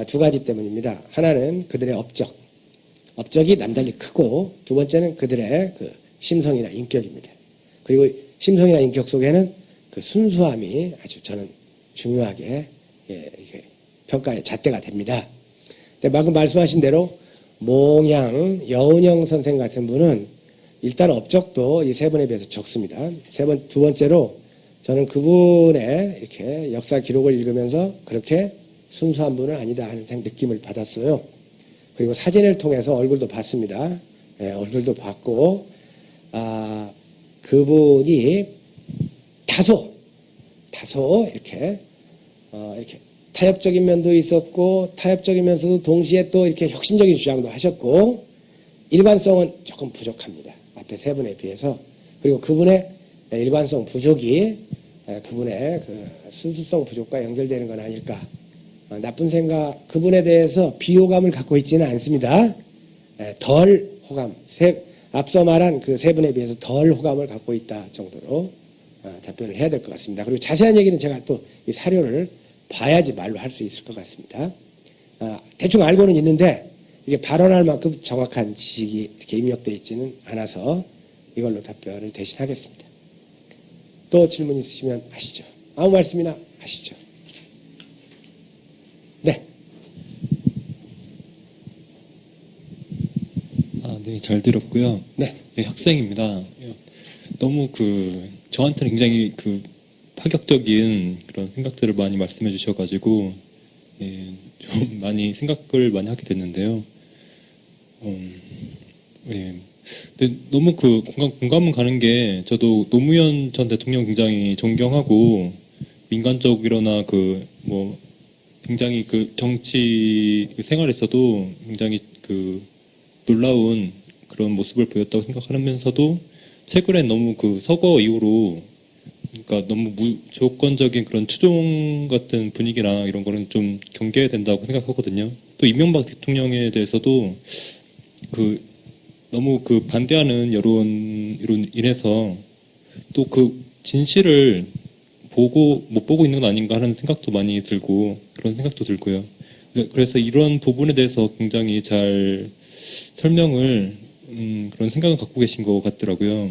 Speaker 1: 두 가지 때문입니다. 하나는 그들의 업적이 남달리 크고, 두 번째는 그들의 그 심성이나 인격입니다. 그리고 심성이나 인격 속에는 그 순수함이 아주 저는 중요하게 이게 평가의 잣대가 됩니다. 근데 방금 말씀하신 대로 몽양, 여운형 선생 같은 분은 일단 업적도 이 세 분에 비해서 적습니다. 두 번째로 저는 그분의 이렇게 역사 기록을 읽으면서 그렇게 순수한 분은 아니다 하는 느낌을 받았어요. 그리고 사진을 통해서 얼굴도 봤습니다. 얼굴도 봤고, 그분이 다소 이렇게 타협적인 면도 있었고, 타협적이면서도 동시에 또 이렇게 혁신적인 주장도 하셨고, 일관성은 조금 부족합니다. 앞에 세 분에 비해서. 그리고 그분의 일관성 부족이 그분의 그 순수성 부족과 연결되는 건 아닐까. 나쁜 생각, 그분에 대해서 비호감을 갖고 있지는 않습니다. 덜 호감, 앞서 말한 그 세 분에 비해서 덜 호감을 갖고 있다 정도로 답변을 해야 될 것 같습니다. 그리고 자세한 얘기는 제가 또 이 사료를 봐야지 말로 할 수 있을 것 같습니다. 대충 알고는 있는데 이게 발언할 만큼 정확한 지식이 이렇게 입력되어 있지는 않아서 이걸로 답변을 대신하겠습니다. 또 질문 있으시면 하시죠. 아무 말씀이나 하시죠. 네.
Speaker 6: 네, 잘 들었고요.
Speaker 1: 네.
Speaker 6: 네, 학생입니다. 너무 저한테는 굉장히 파격적인 그런 생각들을 많이 말씀해 주셔가지고, 좀 많이 생각을 많이 하게 됐는데요. 근데 너무 공감은 가는 게, 저도 노무현 전 대통령 굉장히 존경하고, 민간적이거나 굉장히 정치 생활에서도 굉장히 놀라운 그런 모습을 보였다고 생각하면서도, 최근에 너무 서거 이후로, 그러니까 너무 무조건적인 그런 추종 같은 분위기나 이런 거는 좀 경계해야 된다고 생각하거든요. 또 이명박 대통령에 대해서도 너무 반대하는 여론으로 인해서 또 진실을 못 보고 있는 건 아닌가 하는 생각도 많이 들고, 그런 생각도 들고요. 그래서 이런 부분에 대해서 굉장히 잘 설명을 그런 생각을 갖고 계신 것 같더라고요.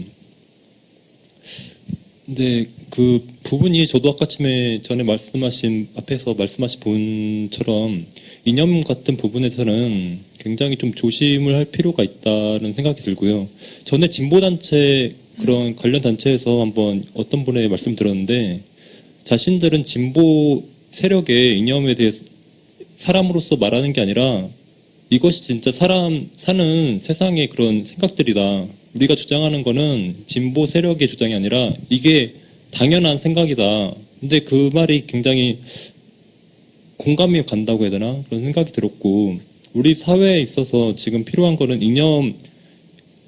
Speaker 6: 근데 그 부분이 저도 아까 전에 앞에서 말씀하신 분처럼 이념 같은 부분에서는 굉장히 좀 조심을 할 필요가 있다는 생각이 들고요. 전에 진보단체 그런 관련 단체에서 한번 어떤 분의 말씀 들었는데, 자신들은 진보 세력의 이념에 대해서 사람으로서 말하는 게 아니라 이것이 진짜 사람 사는 세상의 그런 생각들이다. 우리가 주장하는 거는 진보 세력의 주장이 아니라 이게 당연한 생각이다. 근데 그 말이 굉장히 공감이 간다고 해야 되나? 그런 생각이 들었고, 우리 사회에 있어서 지금 필요한 거는 이념,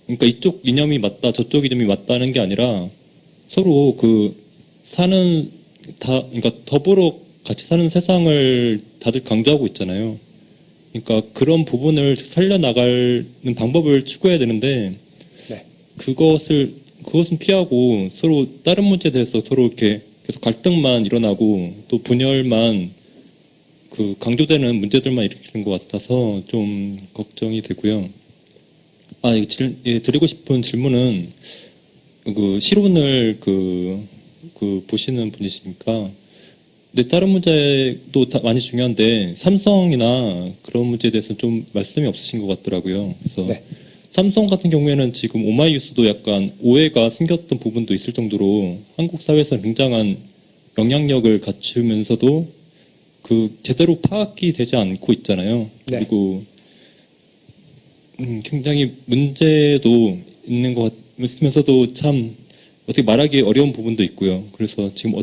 Speaker 6: 그러니까 이쪽 이념이 맞다, 저쪽 이념이 맞다는 게 아니라 서로 그러니까 더불어 같이 사는 세상을 다들 강조하고 있잖아요. 그러니까 그런 부분을 살려나가는 방법을 추구해야 되는데,
Speaker 1: 네.
Speaker 6: 그것은 피하고 서로 다른 문제에 대해서 서로 이렇게 계속 갈등만 일어나고 또 분열만 강조되는 문제들만 일으키는 것 같아서 좀 걱정이 되고요. 드리고 싶은 질문은 실온을 보시는 분이시니까, 근데 다른 문제도 많이 중요한데 삼성이나 그런 문제에 대해서 좀 말씀이 없으신 것 같더라고요. 그래서
Speaker 1: 네.
Speaker 6: 삼성 같은 경우에는 지금 오마이뉴스도 약간 오해가 생겼던 부분도 있을 정도로 한국 사회에서 굉장한 영향력을 갖추면서도 제대로 파악이 되지 않고 있잖아요.
Speaker 1: 네. 그리고
Speaker 6: 굉장히 문제도 있는 것 같으면서도 참 어떻게 말하기 어려운 부분도 있고요. 그래서 지금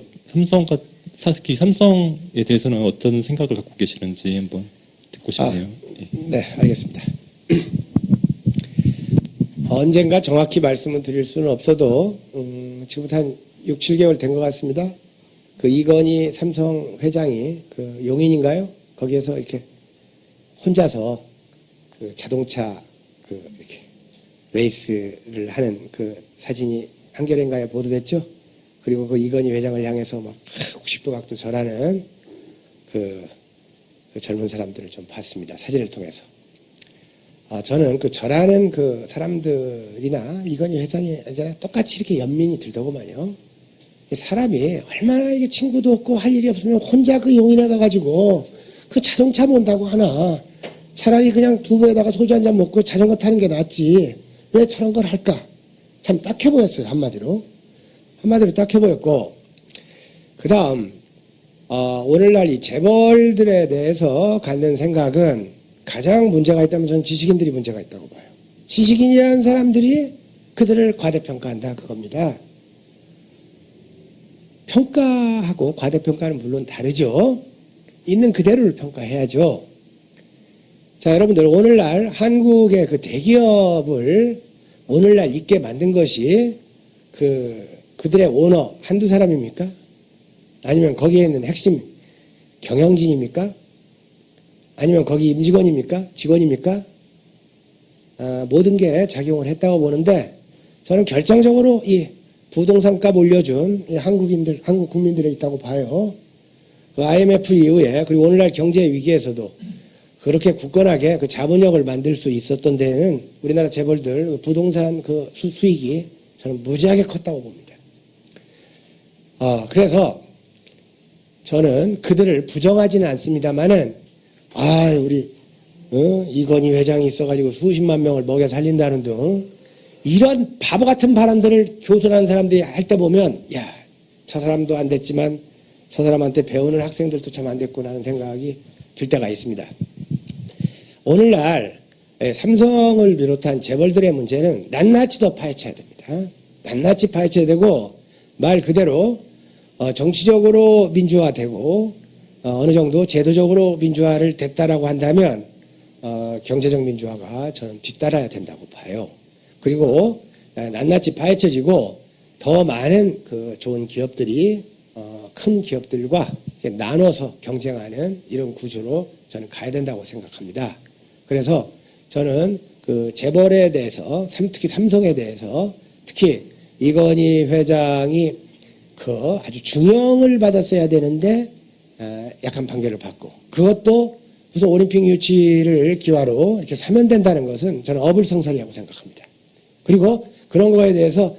Speaker 6: 특히 삼성에 대해서는 어떤 생각을 갖고 계시는지 한번 듣고 싶네요.
Speaker 1: 네, 알겠습니다. 언젠가 정확히 말씀을 드릴 수는 없어도 지금부터 한 6, 7개월 된 것 같습니다. 그 이건희 삼성 회장이 그 용인인가요? 거기에서 이렇게 혼자서 그 자동차 그 이렇게 레이스를 하는 그 사진이 한겨레인가에 보도됐죠? 그리고 그 이건희 회장을 향해서 막 90도 각도 절하는 그 젊은 사람들을 좀 봤습니다. 사진을 통해서. 저는 그 절하는 그 사람들이나 이건희 회장이 똑같이 이렇게 연민이 들더구만요. 사람이 얼마나 이게 친구도 없고 할 일이 없으면 혼자 그 용인에 가가지고 그 자동차 본다고 하나. 차라리 그냥 두부에다가 소주 한잔 먹고 자전거 타는 게 낫지. 왜 저런 걸 할까? 참 딱해 보였어요, 한마디로. 한마디로 딱해 보였고, 그 다음, 오늘날 이 재벌들에 대해서 갖는 생각은 가장 문제가 있다면 저는 지식인들이 문제가 있다고 봐요. 지식인이라는 사람들이 그들을 과대평가한다, 그겁니다. 평가하고 과대평가는 물론 다르죠. 있는 그대로를 평가해야죠. 자, 여러분들, 오늘날 한국의 그 대기업을 오늘날 있게 만든 것이 그들의 오너 한두 사람입니까? 아니면 거기에 있는 핵심 경영진입니까? 아니면 거기 임직원입니까? 직원입니까? 모든 게 작용을 했다고 보는데, 저는 결정적으로 이 부동산값 올려준 이 한국 국민들에 있다고 봐요. 그 IMF 이후에, 그리고 오늘날 경제 위기에서도 그렇게 굳건하게 그 자본력을 만들 수 있었던 데에는 우리나라 재벌들 그 부동산 그 수익이 저는 무지하게 컸다고 봅니다. 그래서 저는 그들을 부정하지는 않습니다만은, 우리 이건희 회장이 있어가지고 수십만 명을 먹여 살린다는 등 이런 바보 같은 발언들을 교수라는 사람들이 할 때 보면, 야, 저 사람도 안 됐지만 저 사람한테 배우는 학생들도 참 안 됐구나 하는 생각이 들 때가 있습니다. 오늘날 삼성을 비롯한 재벌들의 문제는 낱낱이 더 파헤쳐야 됩니다. 낱낱이 파헤쳐야 되고, 말 그대로 정치적으로 민주화되고 어느 정도 제도적으로 민주화를 됐다라고 한다면 경제적 민주화가 저는 뒤따라야 된다고 봐요. 그리고 낱낱이 파헤쳐지고 더 많은 그 좋은 기업들이 큰 기업들과 나눠서 경쟁하는 이런 구조로 저는 가야 된다고 생각합니다. 그래서 저는 그 재벌에 대해서, 특히 삼성에 대해서, 특히 이건희 회장이 그 아주 중형을 받았어야 되는데 약한 판결을 받고, 그것도 무슨 올림픽 유치를 기화로 이렇게 사면 된다는 것은 저는 어불성설이라고 생각합니다. 그리고 그런 거에 대해서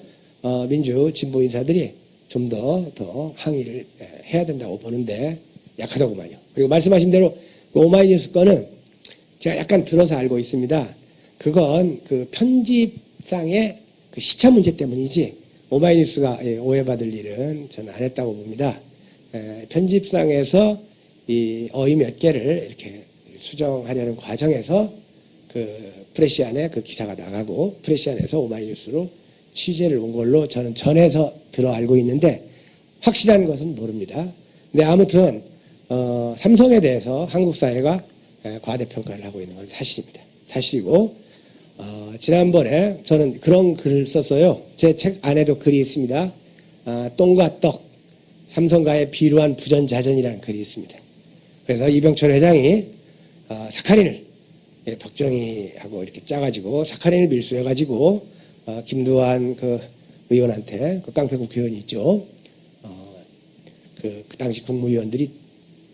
Speaker 1: 민주 진보 인사들이 좀 더 항의를 해야 된다고 보는데 약하더구만요. 그리고 말씀하신 대로 그 오마이뉴스 거는 제가 약간 들어서 알고 있습니다. 그건 그 편집상의 그 시차 문제 때문이지 오마이뉴스가 오해받을 일은 저는 안 했다고 봅니다. 편집상에서 이 어휘 몇 개를 이렇게 수정하려는 과정에서 그 프레시안에 그 기사가 나가고 프레시안에서 오마이뉴스로 취재를 온 걸로 저는 전해서 들어 알고 있는데 확실한 것은 모릅니다. 근데 아무튼 삼성에 대해서 한국 사회가 과대평가를 하고 있는 건 사실입니다. 사실이고 지난번에 저는 그런 글을 썼어요. 제 책 안에도 글이 있습니다. 똥과 떡, 삼성가의 비루한 부전자전이라는 글이 있습니다. 그래서 이병철 회장이 사카린을 박정희하고 이렇게 짜가지고 사카린을 밀수해가지고 김두한 그 의원한테 그 깡패 국회의원이 있죠. 그 당시 국무위원들이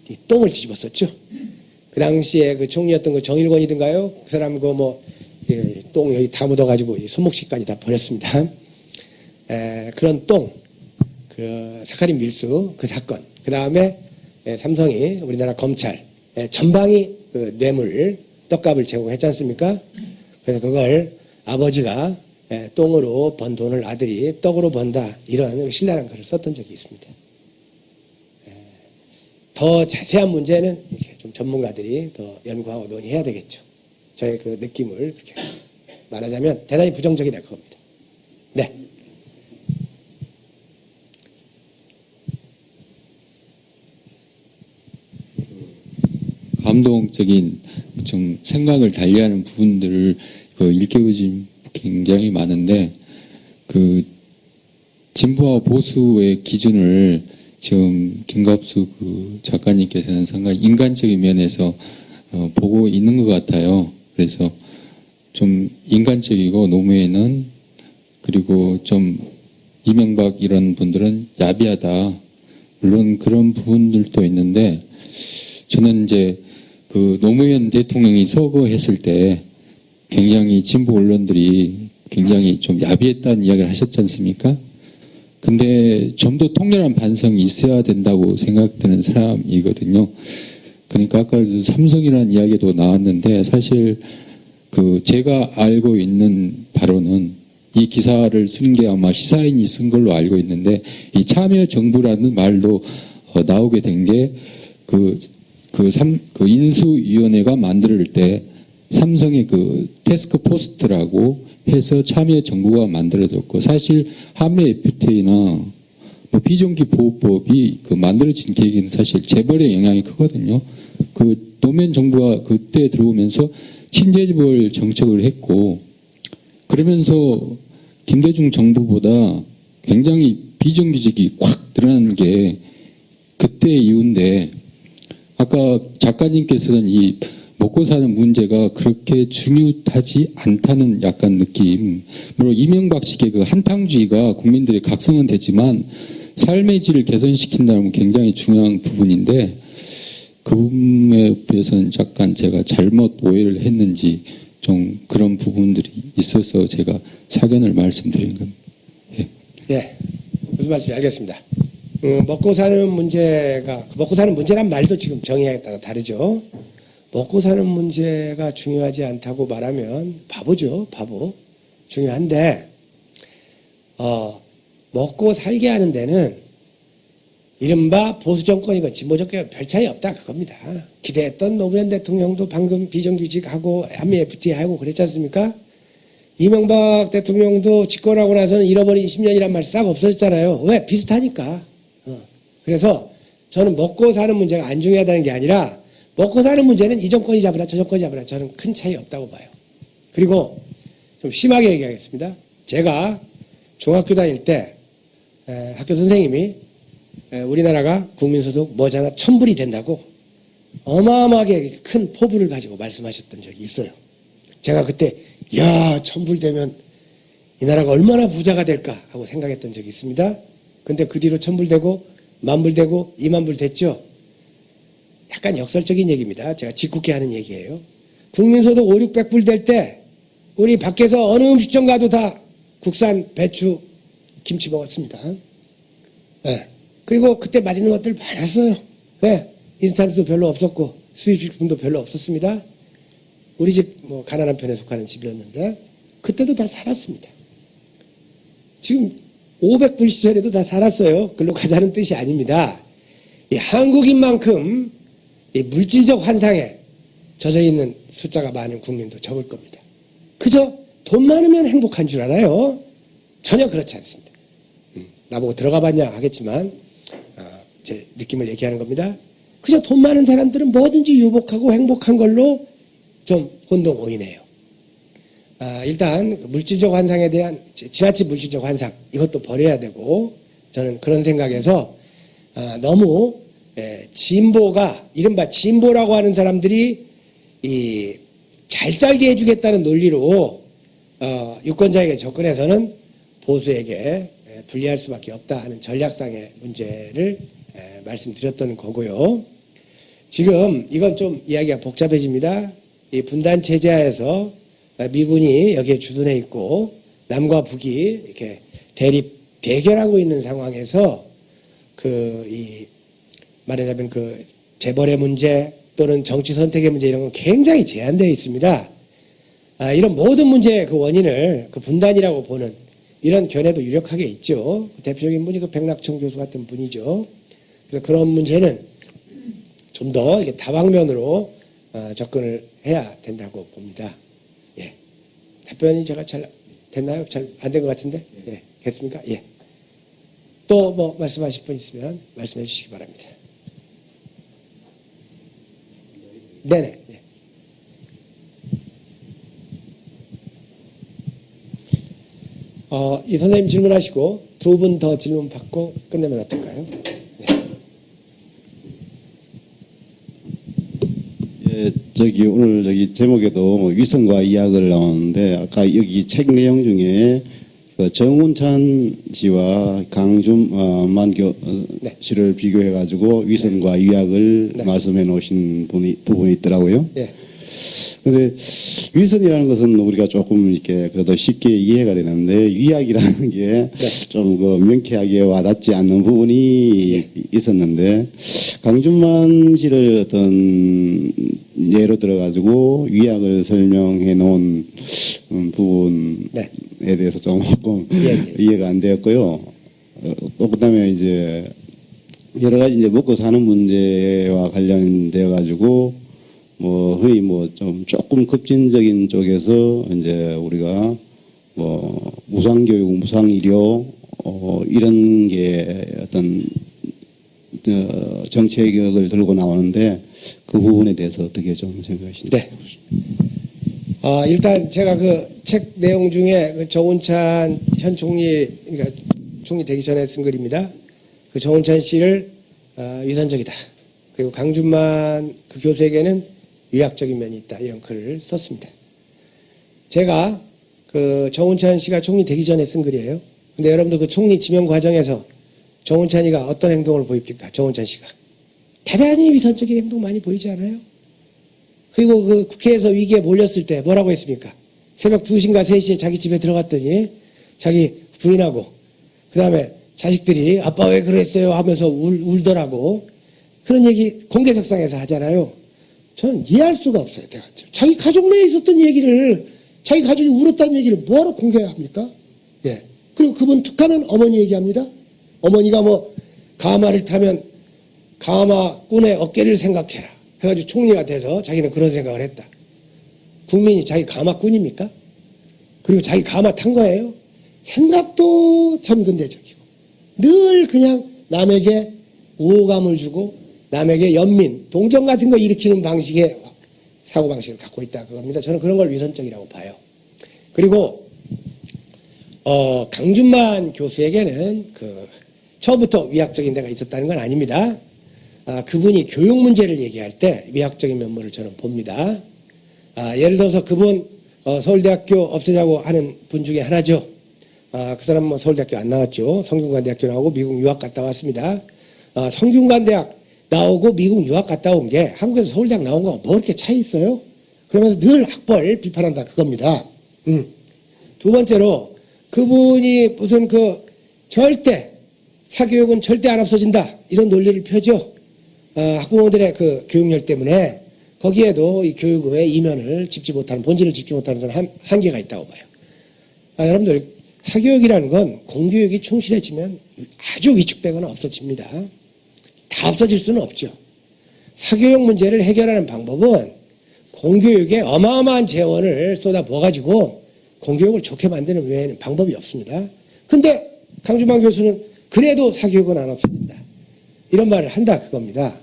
Speaker 1: 이 똥을 뒤집었었죠. 그 당시에 그 총리였던 그 정일권이든가요? 그 사람 그 뭐 똥 여기 다 묻어가지고 손목시까지 다 버렸습니다. 그런 똥, 그 사카린 밀수 그 사건, 그 다음에 삼성이 우리나라 검찰 전방위 그 뇌물 떡값을 제공했지 않습니까? 그래서 그걸 아버지가 똥으로 번 돈을 아들이 떡으로 번다, 이런 신랄한 글을 썼던 적이 있습니다. 더 자세한 문제는 이렇게 좀 전문가들이 더 연구하고 논의해야 되겠죠. 저의 그 느낌을 그렇게 말하자면 대단히 부정적이다 그겁니다. 네.
Speaker 7: 감동적인 좀 생각을 달리하는 부분들을 일깨워진 굉장히 많은데 그 진보와 보수의 기준을 지금 김갑수 그 작가님께서는 상당히 인간적인 면에서 보고 있는 것 같아요. 그래서 좀 인간적이고 노무현은 그리고 좀 이명박 이런 분들은 야비하다. 물론 그런 부분들도 있는데 저는 이제 그 노무현 대통령이 서거했을 때 굉장히 진보 언론들이 굉장히 좀 야비했다는 이야기를 하셨지 않습니까? 근데 좀 더 통렬한 반성이 있어야 된다고 생각되는 사람이거든요. 그러니까 아까 그 삼성이라는 이야기도 나왔는데 사실 그 제가 알고 있는 바로는 이 기사를 쓴 게 아마 시사인이 쓴 걸로 알고 있는데 이 참여정부라는 말도 나오게 된 게 그 인수위원회가 만들 때 삼성의 그 태스크포스트라고 해서 참여정부가 만들어졌고 사실 한미 FTA나 뭐 비정기 보호법이 그 만들어진 계기는 사실 재벌의 영향이 크거든요. 그 노무현 정부가 그때 들어오면서 친재벌 정책을 했고 그러면서 김대중 정부보다 굉장히 비정규직이 확 드러난 게 그때 이후인데 아까 작가님께서는 이 먹고 사는 문제가 그렇게 중요하지 않다는 약간 느낌. 물론 이명박식의 그 한탕주의가 국민들의 각성은 되지만 삶의 질을 개선시킨다는 굉장히 중요한 부분인데 그 부분에 비해서는 약간 제가 잘못 오해를 했는지 좀 그런 부분들이 있어서 제가 사견을 말씀드린 겁니다. 예.
Speaker 1: 예, 무슨 말씀인지 알겠습니다. 먹고 사는 문제가, 먹고 사는 문제란 말도 지금 정의에 따라 다르죠. 먹고 사는 문제가 중요하지 않다고 말하면 바보죠, 바보. 중요한데, 먹고 살게 하는 데는 이른바 보수 정권이건 진보 정권이건 별 차이 없다 그겁니다. 기대했던 노무현 대통령도 방금 비정규직하고 한미 FTA하고 그랬지 않습니까? 이명박 대통령도 집권하고 나서는 잃어버린 10년이란 말 싹 없어졌잖아요. 왜? 비슷하니까. 그래서 저는 먹고 사는 문제가 안 중요하다는 게 아니라 먹고 사는 문제는 이 정권이 잡으라 저 정권이 잡으라 저는 큰 차이 없다고 봐요. 그리고 좀 심하게 얘기하겠습니다. 제가 중학교 다닐 때 학교 선생님이 우리나라가 국민소득 머지않아 1000불이 된다고 어마어마하게 큰 포부를 가지고 말씀하셨던 적이 있어요. 제가 그때 야 1000불 되면 이 나라가 얼마나 부자가 될까 하고 생각했던 적이 있습니다. 근데 그 뒤로 1000불 되고 10,000불 되고 20,000불 됐죠. 약간 역설적인 얘기입니다. 제가 짓궂게 하는 얘기예요. 국민소득 5, 600불 될 때 우리 밖에서 어느 음식점 가도 다 국산 배추, 김치 먹었습니다. 네. 그리고 그때 맛있는 것들 많았어요. 왜? 인스턴트도 별로 없었고 수입식품도 별로 없었습니다. 우리 집 뭐 가난한 편에 속하는 집이었는데 그때도 다 살았습니다. 지금 500불 시절에도 다 살았어요. 글로 가자는 뜻이 아닙니다. 이 한국인 만큼 이 물질적 환상에 젖어 있는 숫자가 많은 국민도 적을 겁니다. 그저 돈 많으면 행복한 줄 알아요. 전혀 그렇지 않습니다. 나보고 들어가 봤냐 하겠지만 제 느낌을 얘기하는 겁니다. 그저 돈 많은 사람들은 뭐든지 유복하고 행복한 걸로 좀 혼동오인해요. 일단 물질적 환상에 대한 지나친 물질적 환상 이것도 버려야 되고 저는 그런 생각에서 너무 진보가 이른바 진보라고 하는 사람들이 이 잘 살게 해주겠다는 논리로 유권자에게 접근해서는 보수에게 불리할 수밖에 없다 하는 전략상의 문제를 말씀드렸던 거고요. 지금 이건 좀 이야기가 복잡해집니다. 이 분단 체제 하에서 미군이 여기에 주둔해 있고 남과 북이 이렇게 대결하고 있는 상황에서 말하자면 그 재벌의 문제 또는 정치 선택의 문제 이런 건 굉장히 제한되어 있습니다. 이런 모든 문제의 그 원인을 그 분단이라고 보는 이런 견해도 유력하게 있죠. 대표적인 분이 그 백낙천 교수 같은 분이죠. 그래서 그런 문제는 좀 더 다방면으로 접근을 해야 된다고 봅니다. 예. 답변이 제가 잘 됐나요? 잘 안 된 것 같은데? 예. 됐습니까? 예. 또 뭐 말씀하실 분 있으면 말씀해 주시기 바랍니다. 네네. 예. 이 선생님 질문하시고 두 분 더 질문 받고 끝내면 어떨까요? 네.
Speaker 5: 오늘 제목에도 뭐 위선과 이학을 나오는데 아까 여기 책 내용 중에 그 정운찬 씨와 강준만 씨를 비교해 가지고 위선과 이학을 말씀해 놓으신 부분이 있더라고요.
Speaker 1: 예.
Speaker 5: 근데 위선이라는 것은 우리가 조금 이렇게 그래도 쉽게 이해가 되는데 위약이라는 게 좀 그 명쾌하게 와닿지 않는 부분이 있었는데 강준만 씨를 어떤 예로 들어 가지고 위약을 설명해 놓은 부분에 대해서 조금 이해가 안 되었고요. 또 그다음에 이제 여러 가지 이제 먹고 사는 문제와 관련되어 가지고 뭐 흔히 뭐 좀 조금 급진적인 쪽에서 이제 우리가 뭐 무상교육, 무상의료 이런 게 어떤 정책을 들고 나오는데 그 부분에 대해서 어떻게 좀 생각하시나요?
Speaker 1: 네. 일단 제가 그 책 내용 중에 그 정운찬 현 총리, 그러니까 총리 되기 전에 쓴 글입니다. 그 정운찬 씨를 위선적이다. 그리고 강준만 그 교수에게는 위약적인 면이 있다. 이런 글을 썼습니다. 제가 그 정운찬 씨가 총리 되기 전에 쓴 글이에요. 근데 여러분들 그 총리 지명 과정에서 정운찬이가 어떤 행동을 보입니까? 정운찬 씨가. 대단히 위선적인 행동 많이 보이지 않아요? 그리고 그 국회에서 위기에 몰렸을 때 뭐라고 했습니까? 새벽 2시인가 3시에 자기 집에 들어갔더니 자기 부인하고 그 다음에 자식들이 아빠 왜 그랬어요 하면서 울더라고. 그런 얘기 공개석상에서 하잖아요. 저는 이해할 수가 없어요. 자기 가족 내에 있었던 얘기를 자기 가족이 울었다는 얘기를 뭐하러 공개합니까? 예. 그리고 그분 툭하면 어머니 얘기합니다. 어머니가 뭐 가마를 타면 가마꾼의 어깨를 생각해라 해가지고 총리가 돼서 자기는 그런 생각을 했다. 국민이 자기 가마꾼입니까? 그리고 자기 가마 탄 거예요? 생각도 참 근대적이고 늘 그냥 남에게 우호감을 주고 남에게 연민, 동정 같은 거 일으키는 방식의 사고방식을 갖고 있다 그겁니다. 저는 그런 걸 위선적이라고 봐요. 그리고 강준만 교수에게는 그 처음부터 위약적인 데가 있었다는 건 아닙니다. 그분이 교육 문제를 얘기할 때 위약적인 면모를 저는 봅니다. 예를 들어서 그분 서울대학교 없애자고 하는 분 중에 하나죠. 그 사람은 뭐 서울대학교 안 나왔죠. 성균관대학교 나오고 미국 유학 갔다 왔습니다. 성균관대학 나오고 미국 유학 갔다 온 게 한국에서 서울대학 나온 거가 뭐 그렇게 차이 있어요? 그러면서 늘 학벌 비판한다 그겁니다. 두 번째로 그분이 무슨 그 절대 사교육은 절대 안 없어진다 이런 논리를 펴죠. 학부모들의 그 교육열 때문에 거기에도 이 교육의 이면을 짚지 못하는 본질을 짚지 못하는 저는 한계가 있다고 봐요. 여러분들 사교육이라는 건 공교육이 충실해지면 아주 위축되거나 없어집니다. 다 없어질 수는 없죠. 사교육 문제를 해결하는 방법은 공교육에 어마어마한 재원을 쏟아부어가지고 공교육을 좋게 만드는 외에는 방법이 없습니다. 근데 강준만 교수는 그래도 사교육은 안 없어진다. 이런 말을 한다 그겁니다.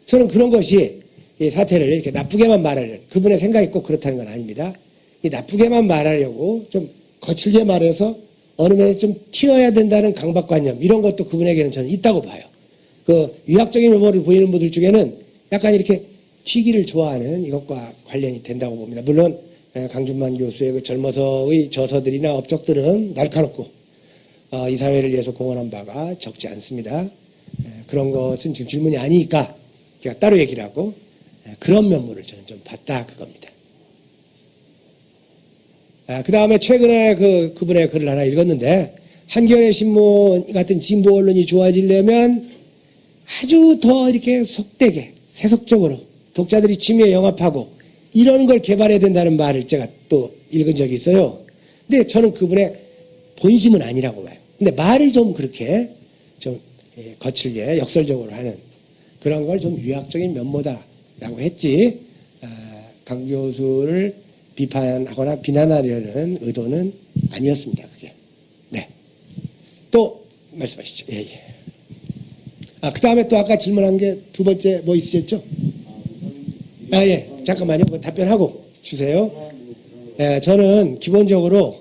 Speaker 1: 저는 그런 것이 이 사태를 이렇게 나쁘게만 말하려는 그분의 생각이 꼭 그렇다는 건 아닙니다. 이 나쁘게만 말하려고 좀 거칠게 말해서 어느 면에 좀 튀어야 된다는 강박관념 이런 것도 그분에게는 저는 있다고 봐요. 그 위학적인 면모를 보이는 분들 중에는 약간 이렇게 튀기를 좋아하는 이것과 관련이 된다고 봅니다. 물론 강준만 교수의 그 젊어서의 저서들이나 업적들은 날카롭고 이 사회를 위해서 공헌한 바가 적지 않습니다. 그런 것은 지금 질문이 아니니까 제가 따로 얘기를 하고 그런 면모를 저는 좀 봤다 그겁니다. 그 다음에 최근에 그분의 글을 하나 읽었는데 한겨레 신문 같은 진보 언론이 좋아지려면 아주 더 이렇게 속되게 세속적으로 독자들이 취미에 영합하고 이런 걸 개발해야 된다는 말을 제가 또 읽은 적이 있어요. 근데 저는 그분의 본심은 아니라고 봐요. 근데 말을 좀 그렇게 좀 거칠게 역설적으로 하는 그런 걸 좀 위학적인 면모다라고 했지 강 교수를 비판하거나 비난하려는 의도는 아니었습니다. 그게. 네. 또 말씀하시죠. 예, 예. 그 다음에 또 아까 질문한 게 두 번째 뭐 있으셨죠? 예. 잠깐만요. 답변하고 주세요. 예, 저는 기본적으로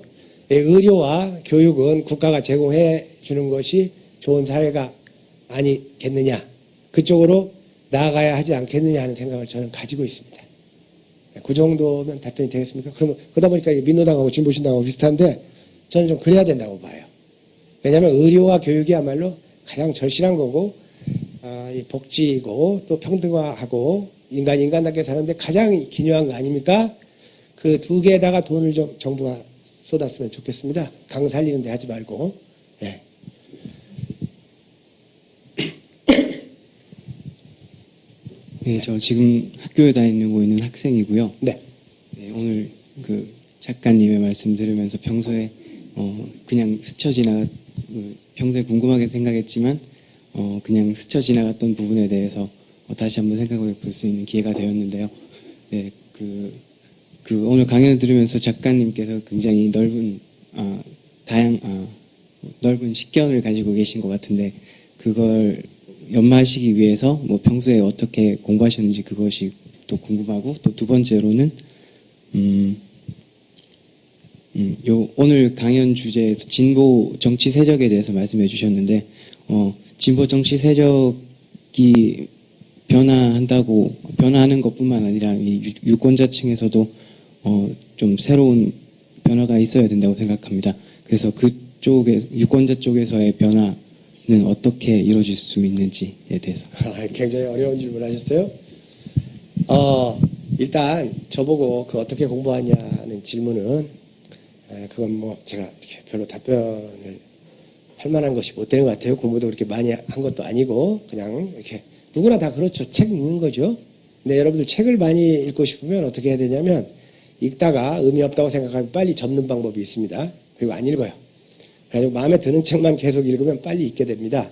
Speaker 1: 의료와 교육은 국가가 제공해 주는 것이 좋은 사회가 아니겠느냐. 그쪽으로 나아가야 하지 않겠느냐 하는 생각을 저는 가지고 있습니다. 그 정도면 답변이 되겠습니까? 그러면 그러다 보니까 민노당하고 진보신당하고 비슷한데 저는 좀 그래야 된다고 봐요. 왜냐하면 의료와 교육이야말로 가장 절실한 거고 이 복지이고 또 평등화하고 인간답게 사는데 가장 기묘한 거 아닙니까? 그 두 개에다가 돈을 좀 정부가 쏟았으면 좋겠습니다. 강 살리는 데 하지 말고. 네.
Speaker 8: 네, 저 지금 학교에 다니고 있는 학생이고요.
Speaker 1: 네.
Speaker 8: 네, 오늘 그 작가님의 말씀 들으면서 평소에 그냥 스쳐 지나가 평소에 궁금하게 생각했지만 그냥 스쳐 지나갔던 부분에 대해서 다시 한번 생각해 볼 수 있는 기회가 되었는데요. 네, 그 오늘 강연을 들으면서 작가님께서 굉장히 넓은 식견을 가지고 계신 것 같은데 그걸 연마하시기 위해서 뭐 평소에 어떻게 공부하셨는지 그것이 또 궁금하고 또 두 번째로는 오늘 강연 주제에서 진보 정치 세력에 대해서 말씀해 주셨는데 진보 정치 세력이 변화하는 것뿐만 아니라 이 유권자층에서도 좀 새로운 변화가 있어야 된다고 생각합니다. 그래서 그쪽에 유권자 쪽에서의 변화는 어떻게 이루어질 수 있는지에 대해서.
Speaker 1: 굉장히 어려운 질문 하셨어요. 일단 저보고 그 어떻게 공부하냐는 질문은 그건 뭐 제가 이렇게 별로 답변을 할 만한 것이 못 되는 것 같아요. 공부도 그렇게 많이 한 것도 아니고 그냥 이렇게 누구나 다 그렇죠. 책 읽는 거죠. 근데 여러분들 책을 많이 읽고 싶으면 어떻게 해야 되냐면 읽다가 의미 없다고 생각하면 빨리 접는 방법이 있습니다. 그리고 안 읽어요. 그래가지고 마음에 드는 책만 계속 읽으면 빨리 읽게 됩니다.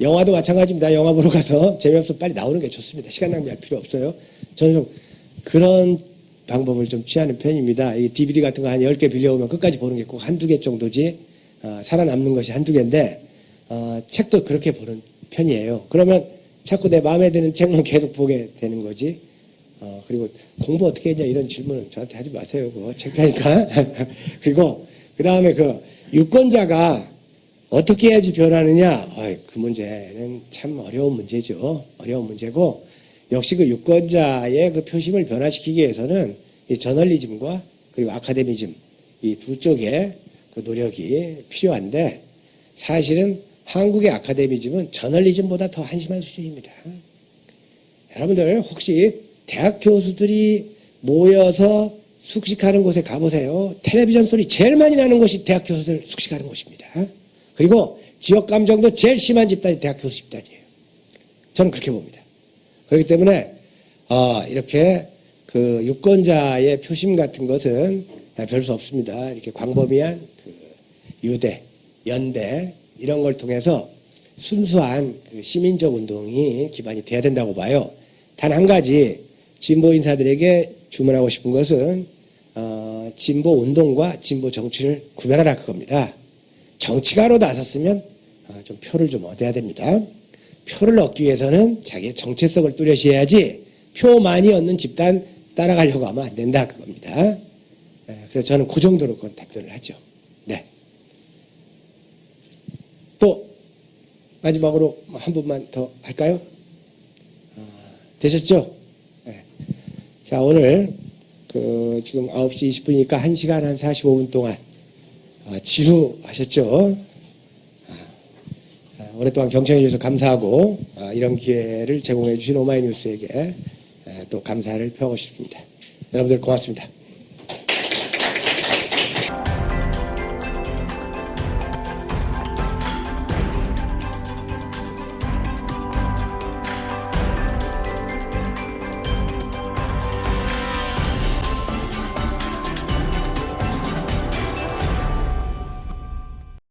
Speaker 1: 영화도 마찬가지입니다. 영화 보러 가서 재미없으면 빨리 나오는 게 좋습니다. 시간 낭비할 필요 없어요. 저는 좀 그런 방법을 좀 취하는 편입니다. 이 DVD 같은 거 한 10개 빌려오면 끝까지 보는 게 꼭 한두 개 정도지 살아남는 것이 한두 개인데 책도 그렇게 보는 편이에요. 그러면 자꾸 내 마음에 드는 책만 계속 보게 되는 거지. 그리고 공부 어떻게 했냐 이런 질문은 저한테 하지 마세요. 그거 창피하니까. 그리고 그 다음에 그 유권자가 어떻게 해야지 변하느냐. 그 문제는 참 어려운 문제죠. 어려운 문제고 역시 그 유권자의 그 표심을 변화시키기 위해서는 이 저널리즘과 그리고 아카데미즘 이 두 쪽의 그 노력이 필요한데 사실은 한국의 아카데미즘은 저널리즘보다 더 한심한 수준입니다. 여러분들 혹시 대학 교수들이 모여서 숙식하는 곳에 가보세요. 텔레비전 소리 제일 많이 나는 곳이 대학 교수들 숙식하는 곳입니다. 그리고 지역 감정도 제일 심한 집단이 대학 교수 집단이에요. 저는 그렇게 봅니다. 그렇기 때문에 이렇게 그 유권자의 표심 같은 것은 별 수 없습니다. 이렇게 광범위한 그 유대, 연대 이런 걸 통해서 순수한 그 시민적 운동이 기반이 돼야 된다고 봐요. 단 한 가지 진보 인사들에게 주문하고 싶은 것은 진보 운동과 진보 정치를 구별하라 그겁니다. 정치가로 나섰으면 좀 표를 좀 얻어야 됩니다. 표를 얻기 위해서는 자기의 정체성을 뚜렷이 해야지 표 많이 얻는 집단 따라가려고 하면 안 된다 그겁니다. 그래서 저는 그 정도로 그건 답변을 하죠. 네. 또 마지막으로 한 분만 더 할까요? 되셨죠? 네. 자, 오늘 지금 9시 20분이니까 1시간 한 45분 동안 지루하셨죠? 오랫동안 경청해 주셔서 감사하고 이런 기회를 제공해 주신 오마이뉴스에게 또 감사를 표하고 싶습니다. 여러분들 고맙습니다.